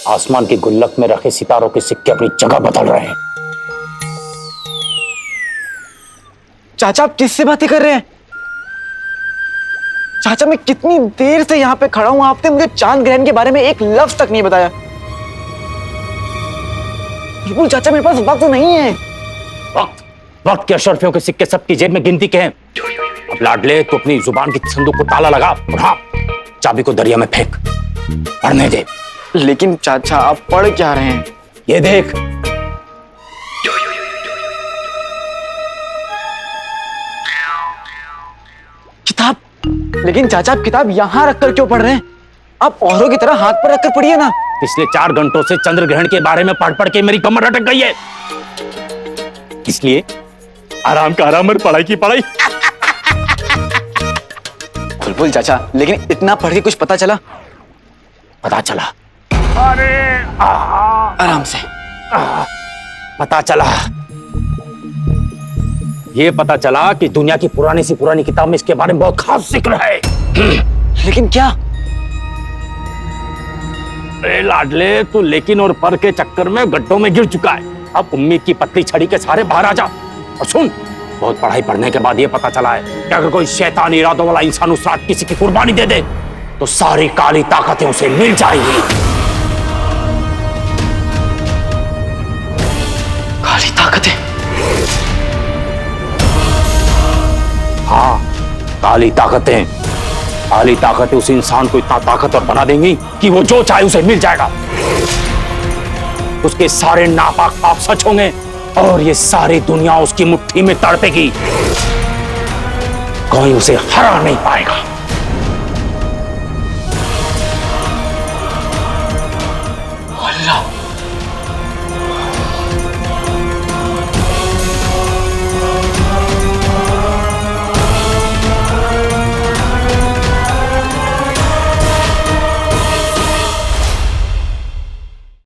आसमान की गुल्लक में रखे सितारों के सिक्के अपनी जगह बदल रहे हैं। चाचा आप किससे बातें कर रहे हैं? चाचा मैं कितनी देर से यहाँ पे खड़ा हूँ, आपने मुझे चांद ग्रहण के बारे में एक लफ्ज तक नहीं बताया। बुलबुल चाचा मेरे पास वक्त नहीं है। वक्त के अशरफियों के सिक्के सबकी जेब में गिनती के हैं। अब लाडले तो अपनी जुबान की संदूक को ताला लगा और हाँ, चाबी को दरिया में फेंक, पढ़ने दे। लेकिन चाचा आप पढ़ क्या रहे हैं? ये देख, किताब। लेकिन चाचा आप किताब यहाँ रखकर क्यों पढ़ रहे हैं? आप औरों की तरह हाथ पर रखकर पढ़िए ना। पिछले 4 घंटों से चंद्र ग्रहण के बारे में पढ़ के मेरी कमर अटक गई है, इसलिए आराम का आराम और पढ़ाई की पढ़ाई। बुलबुल चाचा, लेकिन इतना पढ़ के कुछ पता चला? पता चला। अरे आराम से। पता चला, ये पता चला कि दुनिया की पुरानी सी पुरानी किताब में इसके बारे में बहुत खास जिक्र है। लेकिन क्या? अरे लाडले, तू लेकिन और पर के चक्कर में गड्ढों में गिर चुका है। अब उम्मीद की पतली छड़ी के सहारे बाहर आ जा। और सुन, बहुत पढ़ाई पढ़ने के बाद ये पता चला है कि अगर कोई शैतानी इरादों वाला इंसान उस रात किसी की कुर्बानी दे दे तो सारी काली ताकतें उसे मिल जाएंगी। काली ताकतें? हाँ, काली ताकतें। काली ताकतें उस इंसान को इतना ताकतवर बना देंगी कि वो जो चाहे उसे मिल जाएगा। उसके सारे नापाक पाप सच होंगे और ये सारी दुनिया उसकी मुट्ठी में तड़पेगी। कोई उसे हरा नहीं पाएगा।